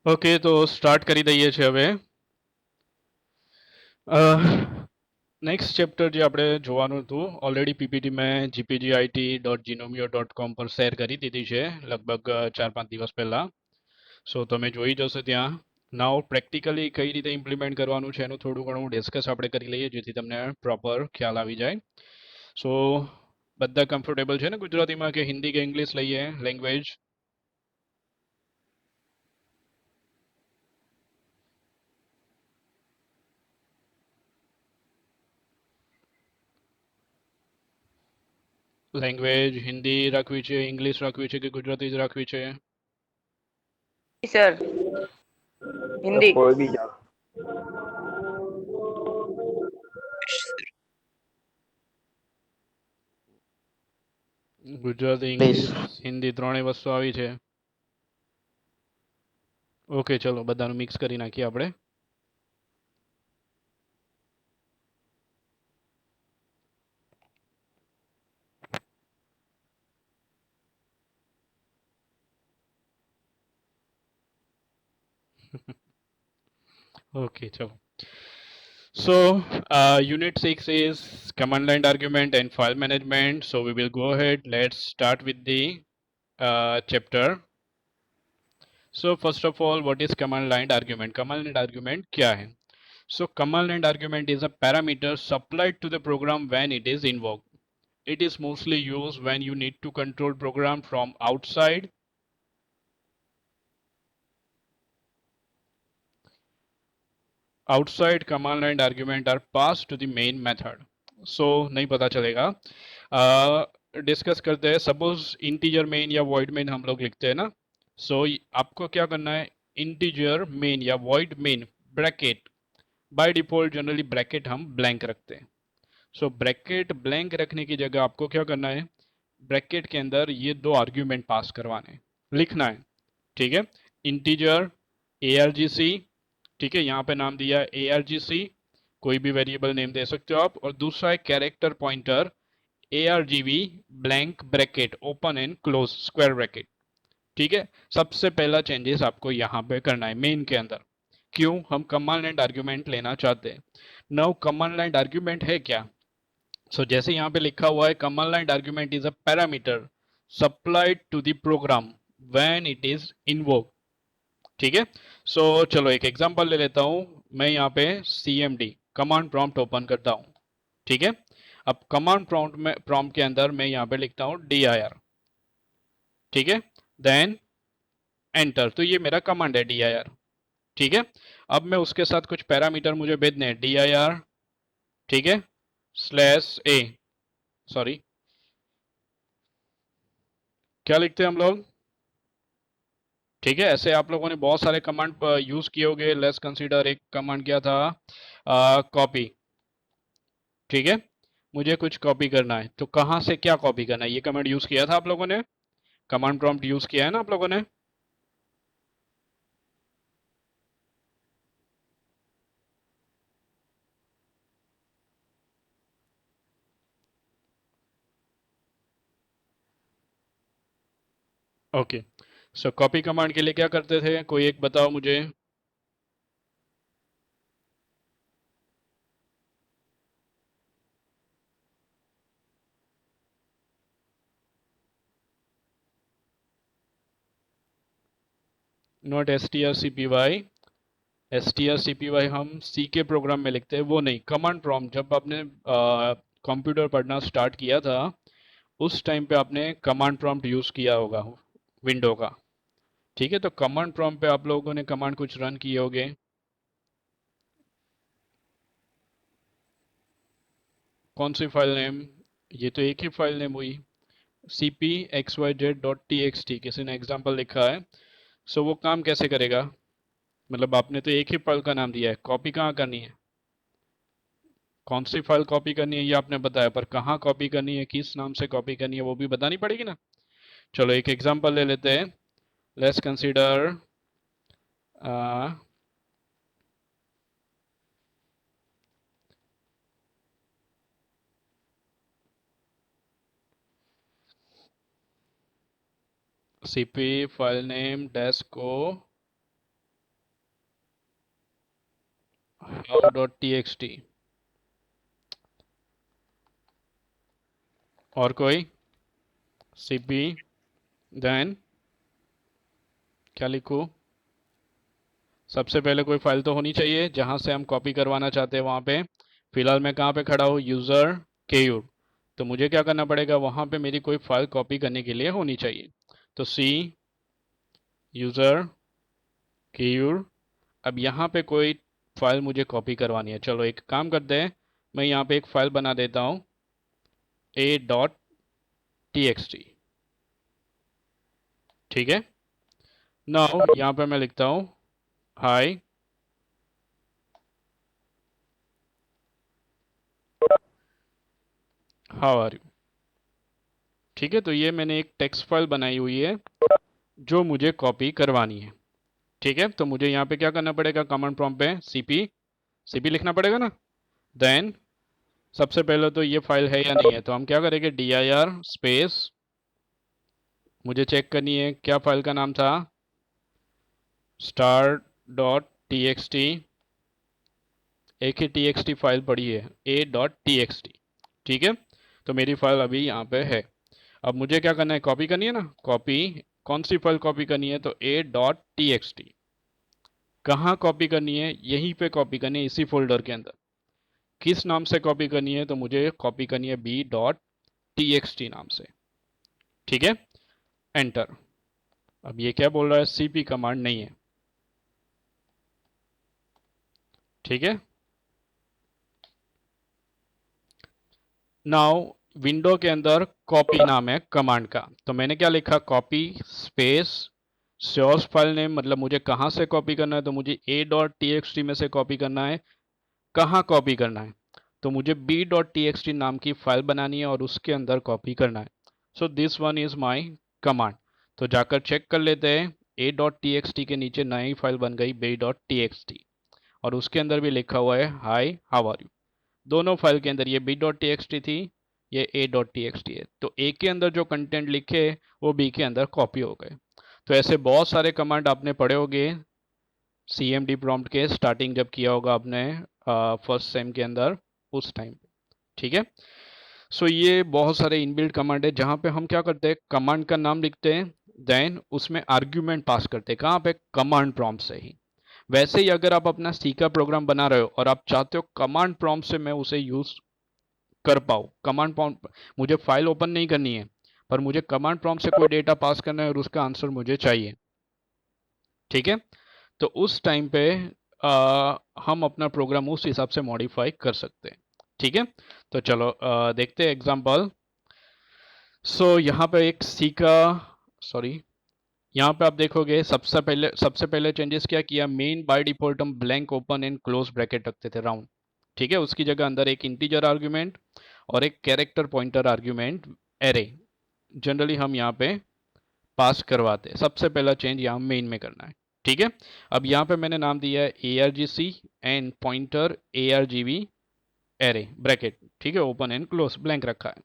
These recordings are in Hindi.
ઓકે તો સ્ટાર્ટ કરી દઈએ છીએ હવે નેક્સ્ટ ચેપ્ટર જે આપણે જોવાનું હતું ઓલરેડી પીપીટી મેં gpgit.gnomio.com પર શેર કરી દીધી છે લગભગ 4-5 દિવસ પહેલા સો તમે જોઈ જશો ત્યાં નાવ પ્રેક્ટિકલી કઈ રીતે ઇમ્પ્લિમેન્ટ કરવાનું છે એનું થોડું ઘણું ડિસ્કસ આપણે કરી લઈએ જેથી તમને પ્રોપર ખ્યાલ આવી જાય સો બધા કમ્ફર્ટેબલ છે ને ગુજરાતીમાં કે હિન્દી કે ઇંગ્લિશ લઈએ લેંગ્વેજ લેંગ્વેજ હિન્દી રાખવી છે ઇંગ્લિશ રાખવી છે કે ગુજરાતી જ રાખવી છે सर हिंदी कोई भी जाओ ગુજરાતી प्लीज ઇંગ્લિશ હિન્દી ત્રણેય વસ્તુ આવી છે ઓકે ચલો બધાનું મિક્સ કરી નાખીએ આપણે ઓકે ચલો so unit 6 is command line argument and file management so we will go ahead let's start with the chapter so first of all what is command line argument क्या है so command line argument is a parameter supplied to the program when it is invoked it is mostly used when you need to control program from outside command line argument are passed to the main method so नहीं पता चलेगा डिस्कस करते हैं सपोज इंटीजर मेन या वॉइड मेन हम लोग लिखते हैं ना सो आपको क्या करना है इंटीजर मेन या void main bracket by default generally bracket हम ब्लैंक रखते हैं सो ब्रैकेट ब्लैंक रखने की जगह आपको क्या करना है ब्रैकेट के अंदर ये दो आर्ग्यूमेंट पास करवाने हैं लिखना है ठीक है इंटीजर argc ठीक है यहाँ पे नाम दिया है argc कोई भी वेरिएबल नेम दे सकते हो आप और दूसरा है character pointer argv blank bracket open and close square bracket ठीक है सबसे पहला चेंजेस आपको यहाँ पे करना है मेन के अंदर क्यों हम कमांड लाइन आर्ग्यूमेंट लेना चाहते हैं नाउ कमांड लाइन आर्ग्यूमेंट है क्या जैसे यहाँ पे लिखा हुआ है command line argument is a parameter supplied to the program when it is invoke ठीक है चलो एक एग्जांपल ले लेता हूं मैं यहाँ पे cmd कमांड प्रॉम्प्ट ओपन करता हूं ठीक है अब कमांड प्रॉम्प्ट के अंदर मैं यहाँ पे लिखता हूं dir ठीक है देन एंटर तो ये मेरा कमांड है dir ठीक है अब मैं उसके साथ कुछ पैरामीटर मुझे भेजने हैं dir ठीक है /a सॉरी क्या लिखते हैं हम लोग ठीक है ऐसे आप लोगों ने बहुत सारे कमांड यूज किए होंगे लेट्स कंसीडर एक कमांड क्या था कॉपी ठीक है मुझे कुछ कॉपी करना है तो कहां से क्या कॉपी करना है ये कमांड यूज किया था आप लोगों ने कमांड प्रॉम्प्ट यूज किया है ना आप लोगों ने ओके सो कॉपी कमांड के लिए क्या करते थे कोई एक बताओ मुझे नॉट strcpy हम सी के प्रोग्राम में लिखते हैं वो नहीं कमांड प्रॉम्प्ट जब आपने कंप्यूटर पढ़ना स्टार्ट किया था उस टाइम पे आपने कमांड प्रॉम्प्ट यूज किया होगा विंडो का ठीक है तो कमांड प्रॉम्प्ट पे आप लोगों ने कमांड कुछ रन किए होंगे कौन सी फाइल नेम ये तो एक ही फाइल नेम हुई cpxyz.txt किसी ने एग्जांपल लिखा है वो काम कैसे करेगा मतलब आपने तो एक ही फाइल का नाम दिया है कॉपी कहाँ करनी है कौन सी फाइल कॉपी करनी है ये आपने बताया पर कहाँ कॉपी करनी है किस नाम से कॉपी करनी है वो भी बतानी पड़ेगी ना चलो एक एग्जांपल ले लेते हैं let's consider cp file name -o how.txt। और कोई cp, देन क्या लिखूँ? सबसे पहले कोई फाइल तो होनी चाहिए जहां से हम कॉपी करवाना चाहते हैं वहां पे। फिलहाल मैं कहाँ पे खड़ा हूँ? यूज़र केयूर। तो मुझे क्या करना पड़ेगा? वहां पे मेरी कोई फाइल कॉपी करने के लिए होनी चाहिए। तो सी यूज़र केयूर। अब यहाँ पे कोई फाइल मुझे कॉपी करवानी है। चलो एक काम करते हैं, मैं यहाँ पे एक फाइल बना देता हूँ a.txt। ठीक है। नाउ यहाँ पे मैं लिखता हूँ हाय हाउ आर यू। ठीक है, तो ये मैंने एक टेक्स्ट फाइल बनाई हुई है जो मुझे कॉपी करवानी है। ठीक है, तो मुझे यहाँ पे क्या करना पड़ेगा? कमांड प्रॉम्प्ट पे सीपी लिखना पड़ेगा ना। देन सबसे पहले तो ये फाइल है या नहीं है, तो हम क्या करेंगे? dir स्पेस, मुझे चेक करनी है क्या फाइल का नाम था? star.txt। एक ही txt फाइल पड़ी है a.txt। ठीक है, तो मेरी फाइल अभी यहाँ पे है। अब मुझे क्या करना है? कॉपी करनी है ना। कॉपी, कौन सी फाइल कॉपी करनी है? तो a.txt। कहाँ कॉपी करनी है? यहीं पे कॉपी करनी है, इसी फोल्डर के अंदर। किस नाम से कॉपी करनी है? तो मुझे कॉपी करनी है b.txt नाम से। ठीक है, एंटर। अब ये क्या बोल रहा है? cp कमांड नहीं है। ठीक है, नाउ विंडो के अंदर कॉपी नाम है कमांड का। तो मैंने क्या लिखा? Copy space source file name, मतलब मुझे कहाँ से कॉपी करना है? तो मुझे a.txt में से कॉपी करना है। कहाँ कॉपी करना है? तो मुझे b.txt नाम की फाइल बनानी है और उसके अंदर कॉपी करना है। So this one is my command. तो जाकर चेक कर लेते हैं। a.txt के नीचे नई फाइल बन गई b.txt, और उसके अंदर भी लिखा हुआ है हाय हाउ आर यू। दोनों फाइल के अंदर ये b.txt थी, ये a.txt है। तो a के अंदर जो कंटेंट लिखे वो b के अंदर कॉपी हो गए। तो ऐसे बहुत सारे कमांड आपने पढ़े होंगे cmd प्रॉम्प्ट के, स्टार्टिंग जब किया होगा आपने फर्स्ट सेम के अंदर, उस टाइम पे। ठीक है, सो ये बहुत सारे इनबिल्ट कमांड है जहां पे हम क्या करते हैं? कमांड का नाम लिखते हैं, देन उसमें आर्ग्यूमेंट पास करते हैं। कहाँ पे? कमांड प्रॉम्प्ट से ही। वैसे ही अगर आप अपना सी का प्रोग्राम बना रहे हो और आप चाहते हो कमांड प्रॉम्प्ट से मैं उसे यूज कर पाऊँ, कमांड प्रॉम्प्ट, मुझे फाइल ओपन नहीं करनी है पर मुझे कमांड प्रॉम्प्ट से कोई डेटा पास करना है और उसका आंसर मुझे चाहिए। ठीक है, तो उस टाइम पे हम अपना प्रोग्राम उस हिसाब से मॉडिफाई कर सकते हैं। ठीक है, तो चलो देखते हैं एग्जांपल। सो यहाँ पे एक सी का, सॉरी, यहाँ पे आप देखोगे सबसे पहले चेंजेस क्या किया? मेन बाय डिफॉल्ट हम blank open and close bracket रखते थे, राउंड। ठीक है, उसकी जगह अंदर एक इंटीजर आर्ग्यूमेंट और एक character pointer argument array generally हम यहाँ पे पास करवाते हैं। सबसे पहला चेंज यहाँ मेन में करना है। ठीक है, अब यहाँ पे मैंने नाम दिया है argc and pointer argv array bracket. ठीक है, ओपन एंड क्लोज ब्लैंक रखा है।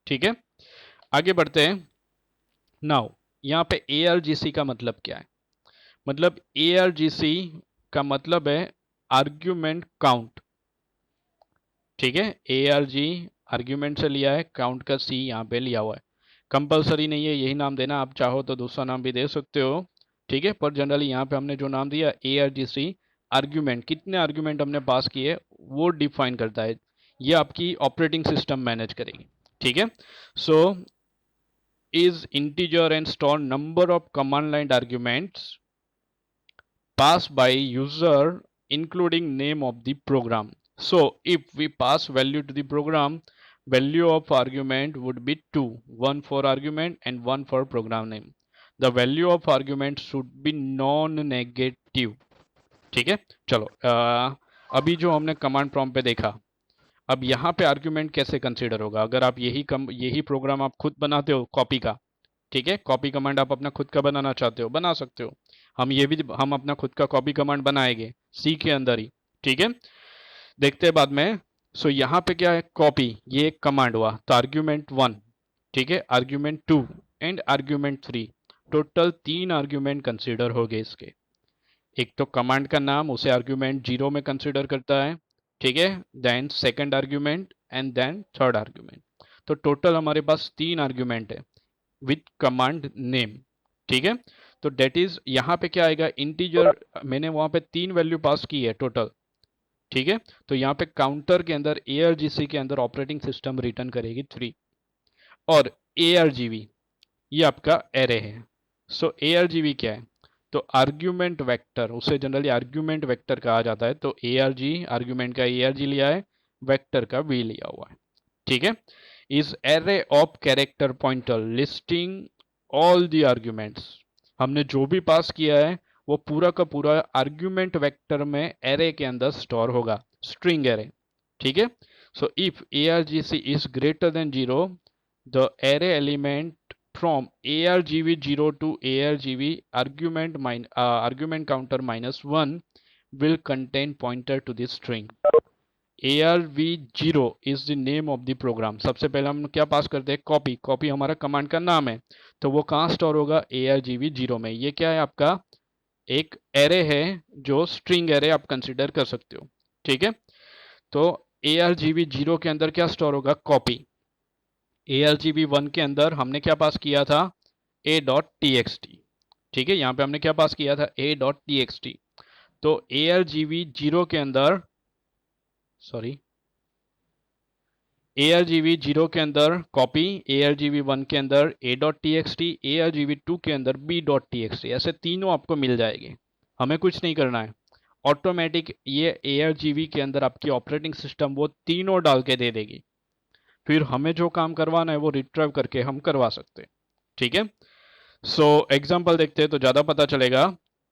ठीक है, आगे बढ़ते हैं। नाउ यहाँ पे argc का मतलब क्या है? मतलब argc का मतलब है आर्ग्यूमेंट काउंट। ठीक है, arg आर्ग्यूमेंट से लिया है, काउंट का c यहाँ पे लिया हुआ है। कंपलसरी नहीं है यही नाम देना, आप चाहो तो दूसरा नाम भी दे सकते हो। ठीक है, पर जनरली यहाँ पे हमने जो नाम दिया argc, आर्ग्यूमेंट, कितने आर्ग्यूमेंट हमने पास किए वो डिफाइन करता है। ये आपकी ऑपरेटिंग सिस्टम मैनेज करेगी। ठीक है, सो is integer and store number of command line arguments passed by user including name of the program. So if we pass value to the program, value of argument would be 2, one for argument and one for program name. The value of argument should be non-negative. ठीक है, चलो अभी जो हमने कमांड प्रॉम्प्ट पे देखा, अब यहाँ पे आर्ग्यूमेंट कैसे कंसीडर होगा? अगर आप यही प्रोग्राम आप खुद बनाते हो कॉपी का, ठीक है, कॉपी कमांड आप अपना खुद का बनाना चाहते हो, बना सकते हो। हम अपना खुद का कॉपी कमांड बनाएंगे सी के अंदर ही। ठीक है, देखते हैं बाद में। सो यहाँ पे क्या है? कॉपी, ये एक कमांड हुआ, तो आर्ग्यूमेंट 1, ठीक है, argument 2 and argument 3, total 3 argument consider हो गए इसके। एक तो कमांड का नाम, उसे आर्ग्यूमेंट 0 में कंसिडर करता है, ठीक है, then second argument and then third argument. तो टोटल हमारे पास 3 आर्ग्यूमेंट है विथ कमांड नेम, ठीक है। तो डेट इज यहाँ पे क्या आएगा, इंटीजर, मैंने वहां पे 3 वैल्यू पास की है टोटल, ठीक है। तो यहाँ पे काउंटर के अंदर ARGC के अंदर ऑपरेटिंग सिस्टम रिटर्न करेगी 3, और ARGV ये आपका एरे है। सो ARGV क्या है, तो आर्ग्यूमेंट वेक्टर, उसे जनरली आर्ग्यूमेंट वेक्टर कहा जाता है। तो ARG आर्ग्यूमेंट का ARG लिया है, वेक्टर का V लिया हुआ है, ठीक है। Is array of character pointer listing all the arguments, हमने जो भी पास किया है वो पूरा का पूरा आर्ग्यूमेंट वेक्टर में एरे के अंदर स्टोर होगा, स्ट्रिंग एरे, ठीक है। So if ARGC is greater than 0, the array element from ARGV0 to ARGV argument counter -1 will contain pointer to this string. ARV0 is the name of the program। सबसे पहले हम क्या पास करते हैं, कॉपी, कॉपी हमारा कमांड का नाम है, तो वो कहाँ स्टोर होगा, ARGV0 में। ये क्या है आपका, एक एरे है जो स्ट्रिंग एरे आप कंसिडर कर सकते हो, ठीक है। तो ARGV0 के अंदर क्या स्टोर होगा, कॉपी। ARGV1 के अंदर हमने क्या पास किया था, a.txt, ठीक है। यहाँ पे हमने क्या पास किया था, a.txt। तो ARGV0 के अंदर, सॉरी, ARGV0 के अंदर कॉपी, ARGV1 के अंदर a.txt, ARGV2 के अंदर b.txt, ऐसे तीनों आपको मिल जाएंगे, हमें कुछ नहीं करना है, ऑटोमेटिक ये ARGV के अंदर आपकी ऑपरेटिंग सिस्टम वो तीनों डाल के दे देगी। फिर हमें जो काम करवाना है वो रिट्राइव करके हम करवा सकते हैं, ठीक है। सो एग्जांपल देखते हैं तो ज़्यादा पता चलेगा।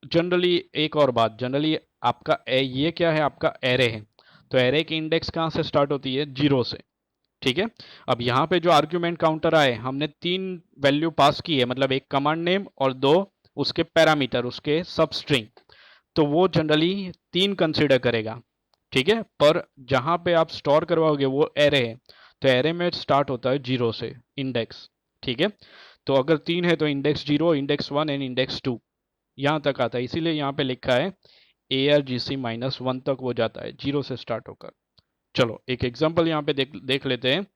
जनरली एक और बात, जनरली आपका ये क्या है, आपका एरे है, तो एरे की इंडेक्स कहाँ से स्टार्ट होती है, 0 से, ठीक है। अब यहाँ पे जो आर्ग्यूमेंट काउंटर आए, हमने 3 वैल्यू पास की है, मतलब एक कमांड नेम और 2 उसके पैरामीटर, उसके सब स्ट्रिंग, तो वो जनरली 3 कंसिडर करेगा, ठीक है। पर जहाँ पे आप स्टोर करवाओगे वो एरे है, तो एरे में स्टार्ट होता है 0 से इंडेक्स, ठीक है। तो अगर 3 है तो इंडेक्स 0, इंडेक्स 1 एंड इंडेक्स 2 यहाँ तक आता है, इसीलिए यहाँ पे लिखा है ARGC -1 तक वो जाता है 0 से स्टार्ट होकर। चलो एक एग्जांपल यहाँ पे देख लेते हैं।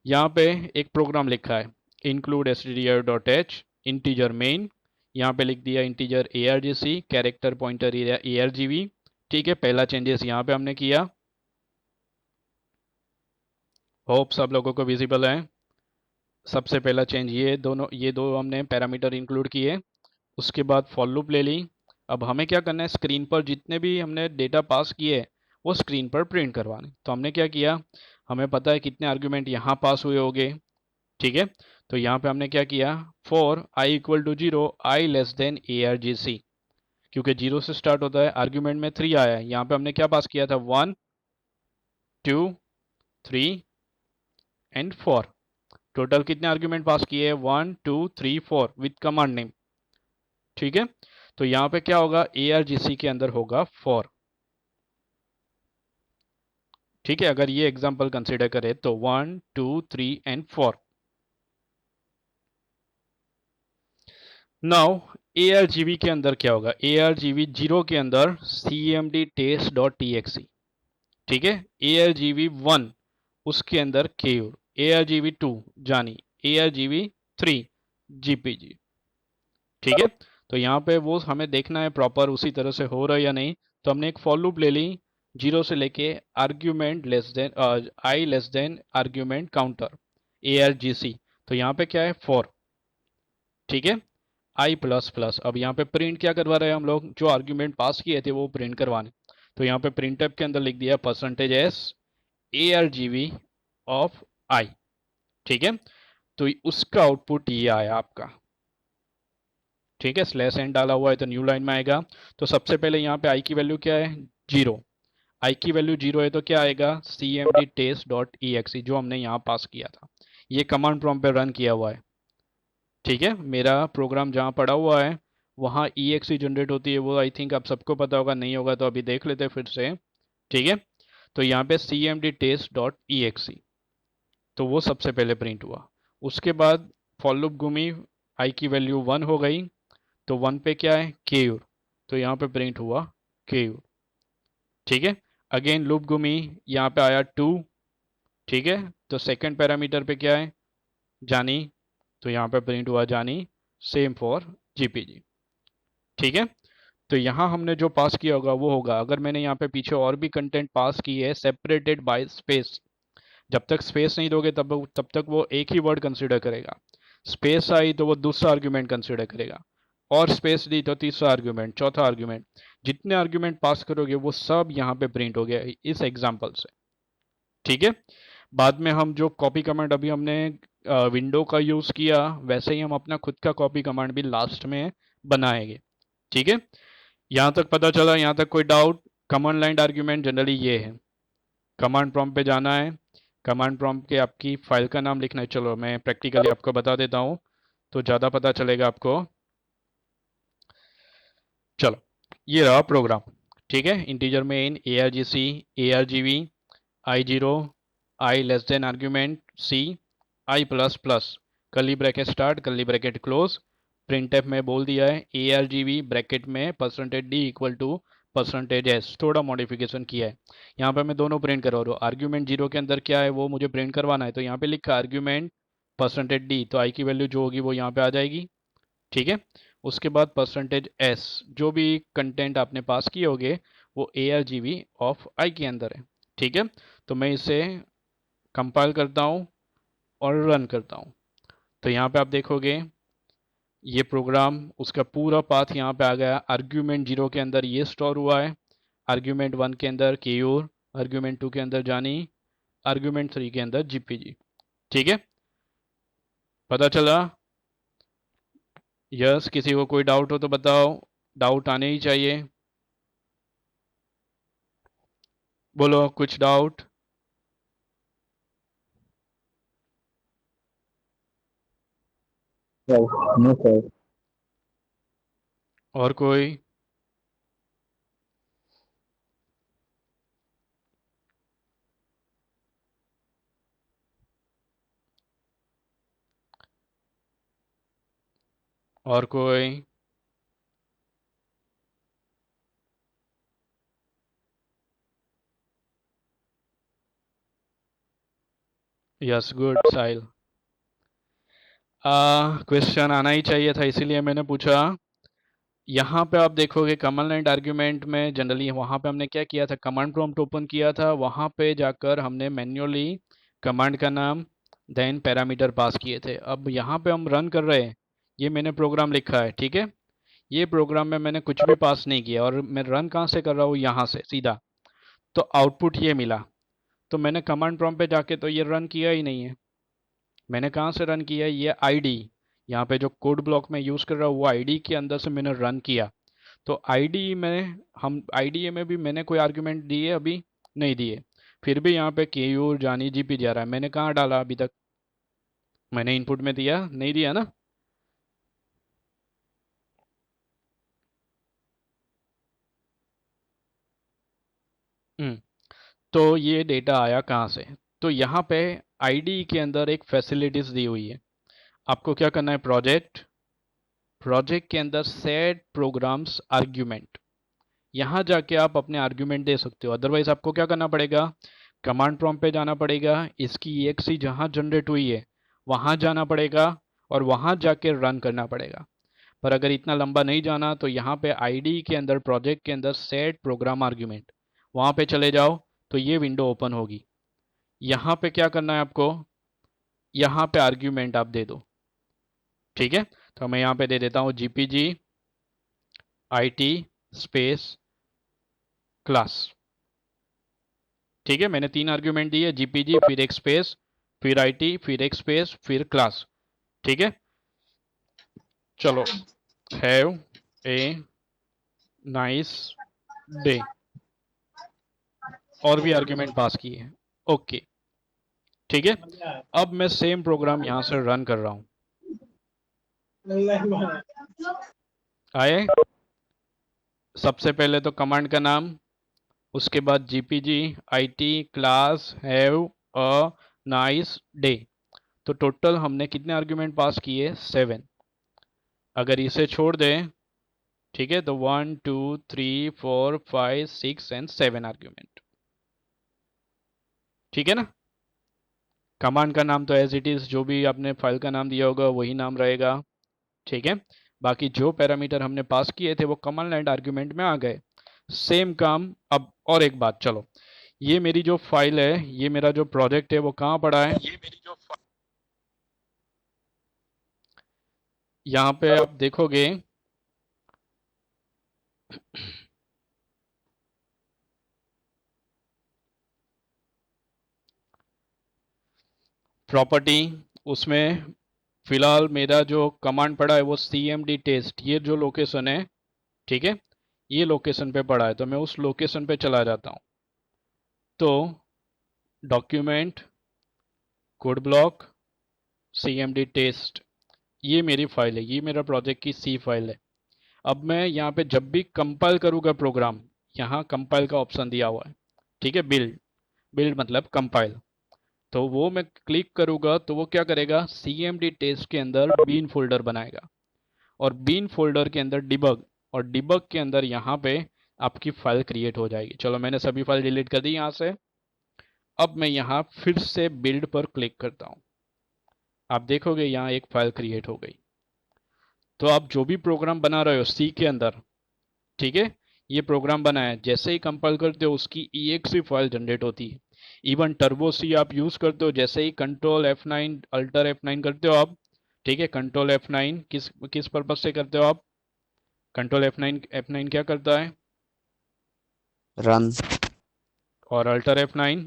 यहाँ पे एक प्रोग्राम लिखा है, include stdio.h इंटीजर मेन, यहाँ पे लिख दिया integer ARGC, character pointer ARGV, ठीक है। पहला चेंजेस यहाँ पे हमने किया, होप सब लोगों को विजिबल है। सबसे पहला चेंज ये दो हमने पैरामीटर इंक्लूड किए, उसके बाद फॉर लूप ले ली। अब हमें क्या करना है, स्क्रीन पर जितने भी हमने डेटा पास किए वो स्क्रीन पर प्रिंट करवाने। तो हमने क्या किया, हमें पता है कितने आर्ग्यूमेंट यहाँ पास हुए होंगे, ठीक है। तो यहाँ पे हमने क्या किया, for i equal to 0 i less than ARGC, क्योंकि 0 से स्टार्ट होता है, आर्ग्यूमेंट में 3 आया है, यहाँ पे हमने क्या पास किया था, 1 2 3 एंड 4। टोटल कितने आर्ग्यूमेंट पास किए, 1 2 3 4 विद कमांड नेम, ठीक है। तो यहाँ पे क्या होगा, ARGC के अंदर होगा 4, ठीक है। अगर ये एग्जांपल कंसीडर करें तो 1 2 3 एंड 4। नाउ ARGV के अंदर क्या होगा, ARGV0 के अंदर cmd test.txt, ठीक है। ARGV1 उसके अंदर क्यूर, ARGV2 जानी, ARGV3 GPG, ठीक है। तो यहाँ पे वो हमें देखना है प्रॉपर उसी तरह से हो रहा है या नहीं। तो हमने एक फॉर लूप ले ली 0 से लेके argument less than i less than argument counter ARGC। तो यहाँ पे क्या है, 4, ठीक है, i प्लस प्लस। अब यहाँ पे प्रिंट क्या करवा रहे हैं हम लोग, जो आर्ग्यूमेंट पास किए थे वो प्रिंट करवाने। तो यहाँ पे प्रिंट के अंदर लिख दिया %s ARGV ऑफ i, ठीक है। तो उसका आउटपुट ये आया आपका, ठीक है। स्लैश एन डाला हुआ है तो न्यू लाइन में आएगा। तो सबसे पहले यहाँ पे i की वैल्यू क्या है, 0, i की वैल्यू 0 है तो क्या आएगा, cmd test.exe जो हमने यहाँ पास किया था, ये कमांड प्रॉम्प्ट पे रन किया हुआ है, ठीक है। मेरा प्रोग्राम जहाँ पड़ा हुआ है वहाँ exe जनरेट होती है, वो आई थिंक आप सबको पता होगा, नहीं होगा तो अभी देख लेते हैं फिर से, ठीक है। तो यहाँ पे cmd test.exe, तो वो सबसे पहले प्रिंट हुआ। उसके बाद फॉर लूप घूमी, i की वैल्यू 1 हो गई, तो 1 पे क्या है, क्यूर, तो यहाँ पे प्रिंट हुआ KU। ठीक है, अगेन लूप घूमी, यहाँ पे आया 2। ठीक है, तो सेकंड पैरामीटर पे क्या है, जानी, तो यहाँ पे प्रिंट हुआ जानी। Same for GPG। ठीक है, तो यहाँ हमने जो पास किया होगा वो होगा। अगर मैंने यहाँ पे पीछे और भी कंटेंट पास की है सेपरेटेड बाय स्पेस, जब तक स्पेस नहीं दोगे तब तक वो एक ही वर्ड कंसिडर करेगा। स्पेस आई तो वो दूसरा आर्ग्यूमेंट कंसिडर करेगा, और स्पेस दी तो तीसरा आर्ग्यूमेंट, चौथा आर्ग्यूमेंट। जितने आर्ग्यूमेंट पास करोगे वो सब यहाँ पे प्रिंट हो गया इस एग्जाम्पल से। ठीक है, बाद में हम जो कॉपी कमांड अभी हमने विंडो का यूज़ किया, वैसे ही हम अपना खुद का कॉपी कमांड भी लास्ट में बनाएंगे। ठीक है, यहाँ तक पता चला, यहाँ तक कोई doubt? Command line argument generally ये है। कमांड प्रॉम्प्ट पे जाना है, कमांड प्रॉम्प्ट के आपकी फाइल का नाम लिखना है। चलो मैं प्रैक्टिकली आपको बता देता हूँ तो ज़्यादा पता चलेगा आपको। चलो, ये रहा प्रोग्राम। ठीक है, integer main ARGC ARGV I0 I less than argument C I plus plus, curly bracket start curly bracket close. Printf में बोल दिया है ARGV ब्रैकेट में %d इक्वल टू %s, थोड़ा मॉडिफिकेशन किया है। यहाँ पे मैं दोनों प्रिंट करवा रहा हूँ। आर्ग्यूमेंट 0 के अंदर क्या है वो मुझे प्रिंट करवाना है, तो यहाँ पे लिखा आर्ग्यूमेंट %d, तो i की वैल्यू जो होगी वो यहाँ पे आ जाएगी। ठीक है, उसके बाद %s, जो भी कंटेंट आपने पास किए होंगे वो ARGV ऑफ i के अंदर है। ठीक है, तो मैं इसे कंपाइल करता हूँ और रन करता हूँ। तो यहाँ पे आप देखोगे ये प्रोग्राम, उसका पूरा पाथ यहाँ पे आ गया। आर्ग्यूमेंट 0 के अंदर ये स्टोर हुआ है, आर्ग्यूमेंट 1 के अंदर KUR, आर्ग्यूमेंट 2 के अंदर जानी, आर्ग्यूमेंट 3 के अंदर GPG। ठीक है, पता चला? यस, किसी को कोई डाउट हो तो बताओ, डाउट आने ही चाहिए। बोलो कुछ डाउट। No sir. और कोई? और कोई? यस, गुड साहिल। क्वेश्चन आना ही चाहिए था, इसीलिए मैंने पूछा। यहाँ पे आप देखोगे कमांड लाइन आर्ग्यूमेंट में जनरली वहाँ पे हमने क्या किया था, कमांड प्रॉम्प्ट ओपन किया था, वहाँ पे जाकर हमने मैन्युअली कमांड का नाम देन पैरामीटर पास किए थे। अब यहाँ पे हम रन कर रहे हैं, ये मैंने प्रोग्राम लिखा है। ठीक है, ये प्रोग्राम में मैंने कुछ भी पास नहीं किया, और मैं रन कहाँ से कर रहा हूँ, यहाँ से सीधा। तो आउटपुट ये मिला, तो मैंने कमांड प्रॉम्प्ट पे जाके तो ये रन किया ही नहीं है। मैंने कहाँ से रन किया है, ये ID, यहाँ पे जो कोड ब्लॉक में यूज़ कर रहा हूँ वो ID के अंदर से मैंने रन किया। तो ID में हम IDA में भी मैंने कोई आर्ग्यूमेंट दिए अभी नहीं दिए, फिर भी यहाँ पे KU जानी GP जा रहा है। मैंने कहाँ डाला अभी तक, मैंने इनपुट में दिया नहीं, दिया ना? तो ये डेटा आया कहाँ से? तो यहाँ पे ID के अंदर एक फैसिलिटीज दी हुई है। आपको क्या करना है, प्रोजेक्ट के अंदर सेट प्रोग्राम्स आर्ग्यूमेंट, यहाँ जाके आप अपने आर्ग्यूमेंट दे सकते हो। अदरवाइज आपको क्या करना पड़ेगा, कमांड प्रॉम्प्ट पे जाना पड़ेगा, इसकी EXE जहाँ जनरेट हुई है वहाँ जाना पड़ेगा, और वहाँ जाके रन करना पड़ेगा। पर अगर इतना लंबा नहीं जाना तो यहाँ पे ID के अंदर प्रोजेक्ट के अंदर सेट प्रोग्राम आर्ग्यूमेंट, वहाँ पे चले जाओ तो ये विंडो ओपन होगी। यहाँ पे क्या करना है आपको, यहाँ पे आर्ग्यूमेंट आप दे दो। ठीक है, तो मैं यहाँ पे दे देता हूँ GPG IT स्पेस क्लास। ठीक है, मैंने 3 आर्ग्यूमेंट दिए, GPG फिर एक स्पेस फिर IT फिर एक स्पेस फिर क्लास। ठीक है, चलो, हैव ए नाइस डे, और भी आर्ग्यूमेंट पास किए। ओके, ठीक है, अब मैं सेम प्रोग्राम यहाँ से रन कर रहा हूँ। आए, सबसे पहले तो कमांड का नाम, उसके बाद GPG IT class have a nice day. तो टोटल हमने कितने आर्ग्यूमेंट पास किए, 7। अगर इसे छोड़ दें ठीक है, तो 1 2 3 4 5 6 एंड 7 आर्ग्यूमेंट। ठीक है ना। कमांड का नाम तो एज इट इज जो भी आपने फाइल का नाम दिया होगा वही नाम रहेगा। ठीक है, बाकी जो पैरामीटर हमने पास किए थे वो कमांड लाइन आर्ग्यूमेंट में आ गए। सेम काम अब और एक बात, चलो ये मेरी जो फाइल है, ये मेरा जो प्रोजेक्ट है वो कहाँ पड़ा है, ये मेरी जो यहाँ पे आप देखोगे प्रॉपर्टी, उसमें फिलहाल मेरा जो कमांड पड़ा है वो cmd टेस्ट, ये जो लोकेशन है, ठीक है, ये लोकेशन पे पड़ा है, तो मैं उस लोकेशन पे चला जाता हूँ। तो document code block cmd test, ये मेरी फाइल है, ये मेरा प्रोजेक्ट की सी फाइल है। अब मैं यहाँ पे जब भी कंपाइल करूँगा प्रोग्राम, यहाँ कंपाइल का ऑप्शन दिया हुआ है, ठीक है, बिल्ड, बिल्ड मतलब कंपाइल, तो वो मैं क्लिक करूँगा तो वो क्या करेगा, cmd टेस्ट के अंदर बीन फोल्डर बनाएगा, और बीन फोल्डर के अंदर डिबग, और डिबग के अंदर यहाँ पे आपकी फाइल क्रिएट हो जाएगी। चलो मैंने सभी फाइल डिलीट कर दी यहाँ से। अब मैं यहाँ फिर से बिल्ड पर क्लिक करता हूँ, आप देखोगे यहाँ एक फाइल क्रिएट हो गई। तो आप जो भी प्रोग्राम बना रहे हो सी के अंदर, ठीक है, ये प्रोग्राम बना है, जैसे ही कंपाइल करते हो उसकी exe फाइल जनरेट होती है। इवन टर्बो सी आप यूज करते हो, जैसे ही कंट्रोल F9 अल्टर F9 करते हो आप, ठीक है, कंट्रोल F9 किस किस पर्पज से करते हो आप, कंट्रोल F9 क्या करता है, रन। और alter F9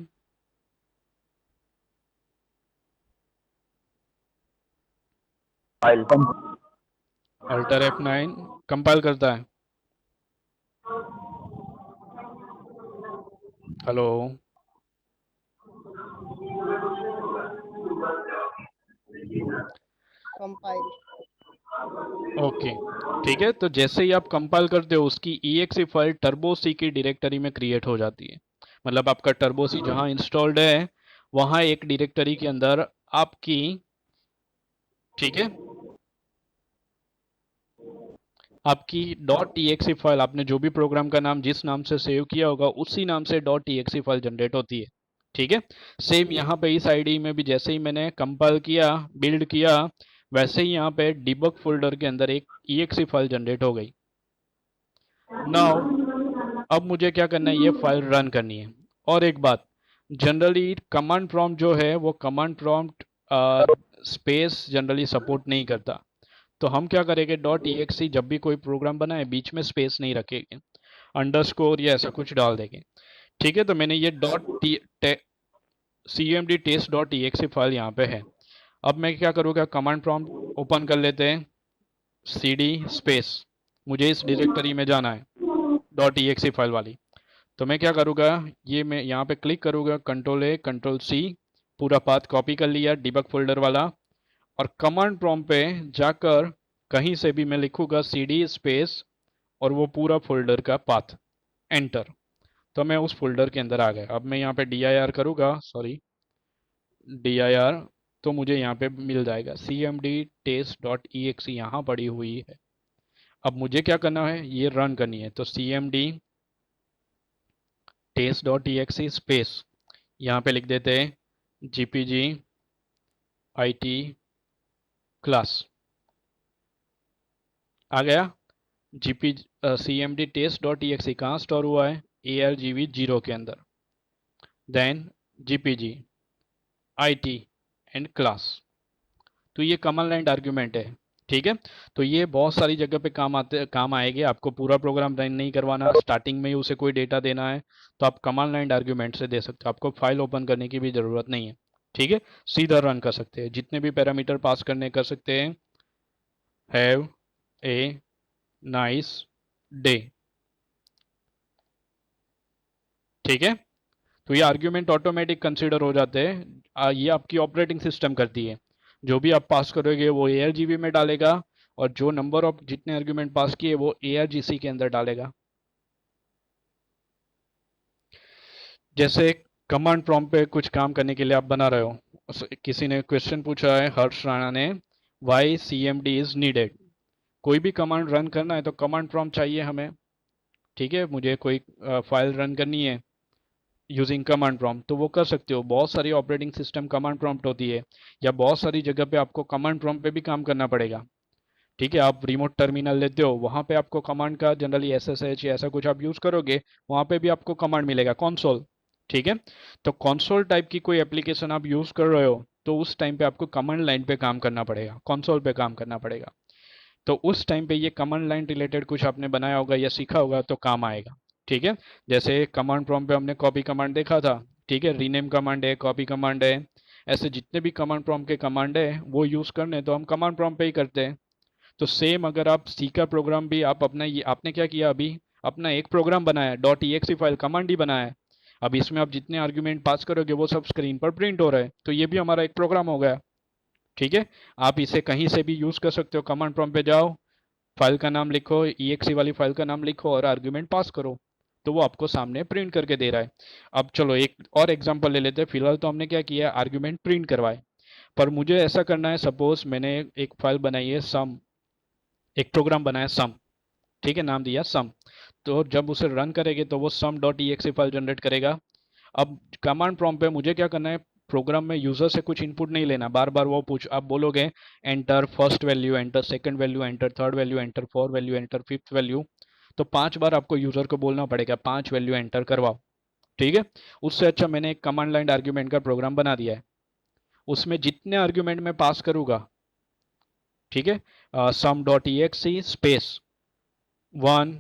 file alter F9 compile करता है। Hello, compile. ओके, ठीक है, तो जैसे ही आप कंपाइल करते हो उसकी exe फाइल टर्बो सी की डायरेक्टरी में क्रिएट हो जाती है। मतलब आपका टर्बो सी जहाँ इंस्टॉल्ड है वहाँ एक डायरेक्टरी के अंदर आपकी, ठीक है, आपकी .exe फाइल, आपने जो भी प्रोग्राम का नाम जिस नाम से सेव किया होगा उसी नाम से .exe फाइल जनरेट होती है। ठीक है, सेम यहाँ पे इस आईडी में भी जैसे ही मैंने कंपाइल किया, बिल्ड किया, वैसे ही यहाँ पे डिबग फोल्डर के अंदर एक exe फाइल जनरेट हो गई। नाउ अब मुझे क्या करना है, ये फाइल रन करनी है। और एक बात, जनरली कमांड प्रॉम्प्ट जो है वो command prompt space generally support नहीं करता, तो हम क्या करेंगे, .exe जब भी कोई प्रोग्राम बनाए बीच में स्पेस नहीं रखेंगे, अंडरस्कोर या ऐसा कुछ डाल देंगे। ठीक है, तो मैंने ये cmd test.exe फाइल यहाँ पे है। अब मैं क्या करूँगा, कमांड प्रॉम्प्ट ओपन कर लेते हैं, cd स्पेस, मुझे इस डायरेक्टरी में जाना है .exe फाइल वाली, तो मैं क्या करूँगा, ये मैं यहाँ पे क्लिक करूँगा, कंट्रोल ए कंट्रोल सी, पूरा पाथ कॉपी कर लिया डिबग फोल्डर वाला, और कमांड प्रॉम्प्ट पे जाकर कहीं से भी मैं लिखूँगा cd स्पेस और वो पूरा फोल्डर का पाथ, एंटर, तो मैं उस फोल्डर के अंदर आ गया। अब मैं यहाँ पे dir करूँगा, सॉरी dir, तो मुझे यहाँ पे मिल जाएगा cmd test.exe यहाँ पड़ी हुई है। अब मुझे क्या करना है, ये रन करनी है, तो cmd test.exe स्पेस, यहाँ पे लिख देते हैं gpg it क्लास, आ गया cmd test.exe कहाँ स्टोर हुआ है, argv0 के अंदर, then gpg it and class, तो ये कमांड लाइन आर्ग्यूमेंट है। ठीक है, तो ये बहुत सारी जगह पे काम आएंगे, आपको पूरा प्रोग्राम रन नहीं करवाना, स्टार्टिंग में ही उसे कोई डेटा देना है तो आप कमांड लाइन आर्ग्यूमेंट से दे सकते हो, आपको फाइल ओपन करने की भी ज़रूरत नहीं है। ठीक है, सीधा रन कर सकते हैं, जितने भी पैरामीटर पास करने कर सकते हैं। हैव ए नाइस डे, ठीक है, तो ये आर्ग्यूमेंट ऑटोमेटिक कंसीडर हो जाते हैं, ये आपकी ऑपरेटिंग सिस्टम करती है, जो भी आप पास करोगे वो argv में डालेगा, और जो नंबर ऑफ जितने आर्ग्यूमेंट पास किए वो argc के अंदर डालेगा। जैसे कमांड प्रॉम्प्ट पे कुछ काम करने के लिए आप बना रहे हो, किसी ने क्वेश्चन पूछा है, हर्ष राणा ने, वाई cmd इज नीडेड, कोई भी कमांड रन करना है तो कमांड प्रॉम्प्ट चाहिए हमें, ठीक है। मुझे कोई फाइल रन करनी है यूजिंग कमांड प्रॉम्प्ट, तो वो कर सकते हो। बहुत सारी ऑपरेटिंग सिस्टम कमांड प्रॉम्प्ट होती है, या बहुत सारी जगह पे आपको कमांड प्रॉम्प्ट पे भी काम करना पड़ेगा, ठीक है। आप रिमोट टर्मिनल लेते हो, वहाँ पे आपको कमांड का जनरली SSH या ऐसा कुछ आप यूज़ करोगे, वहाँ पे भी आपको कमांड मिलेगा, कंसोल, ठीक है। तो कंसोल टाइप की कोई एप्लीकेशन आप यूज़ कर रहे हो तो उस टाइम पे आपको कमांड लाइन पे काम करना पड़ेगा, कंसोल पे काम करना पड़ेगा। तो उस टाइम पे ये कमांड लाइन रिलेटेड कुछ आपने बनाया होगा या सीखा होगा तो काम आएगा, ठीक है। जैसे कमांड प्रॉम्प्ट पे हमने कॉपी कमांड देखा था, ठीक है, रीनेम कमांड है, कॉपी कमांड है, ऐसे जितने भी कमांड प्रॉम्प्ट के कमांड है वो यूज़ करने तो हम कमांड प्रॉम्प्ट पे ही करते हैं। तो सेम अगर आप सी का प्रोग्राम भी आप अपना, ये आपने क्या किया अभी, अपना एक प्रोग्राम बनाया, .exe फाइल कमांड ही बनाया है। अब इसमें आप जितने आर्ग्यूमेंट पास करोगे वो सब स्क्रीन पर प्रिंट हो रहा है, तो ये भी हमारा एक प्रोग्राम हो गया, ठीक है। आप इसे कहीं से भी यूज़ कर सकते हो। कमांड प्रॉम्प्ट पे जाओ, फाइल का नाम लिखो, exe वाली फाइल का नाम लिखो और आर्ग्यूमेंट पास करो, तो वो आपको सामने प्रिंट करके दे रहा है। अब चलो एक और एग्जांपल ले लेते हैं। फिलहाल तो हमने क्या किया, आर्ग्यूमेंट प्रिंट करवाए, पर मुझे ऐसा करना है, सपोज मैंने एक फाइल बनाई है सम, एक प्रोग्राम बनाया सम, ठीक है, नाम दिया सम। तो जब उसे रन करेंगे तो वो सम .exe फाइल जनरेट करेगा। अब कमांड प्रॉम्प्ट पे मुझे क्या करना है, प्रोग्राम में यूजर से कुछ इनपुट नहीं लेना, बार बार वो पूछ, आप बोलोगे enter first value, enter second value, enter third value, enter fourth value, enter fifth value, तो 5 बार आपको यूजर को बोलना पड़ेगा 5 वैल्यू एंटर करवाओ, ठीक है। उससे अच्छा मैंने एक कमांड लाइन आर्ग्यूमेंट का प्रोग्राम बना दिया है, उसमें जितने आर्ग्यूमेंट मैं पास करूंगा, ठीक है, सम .exe space 1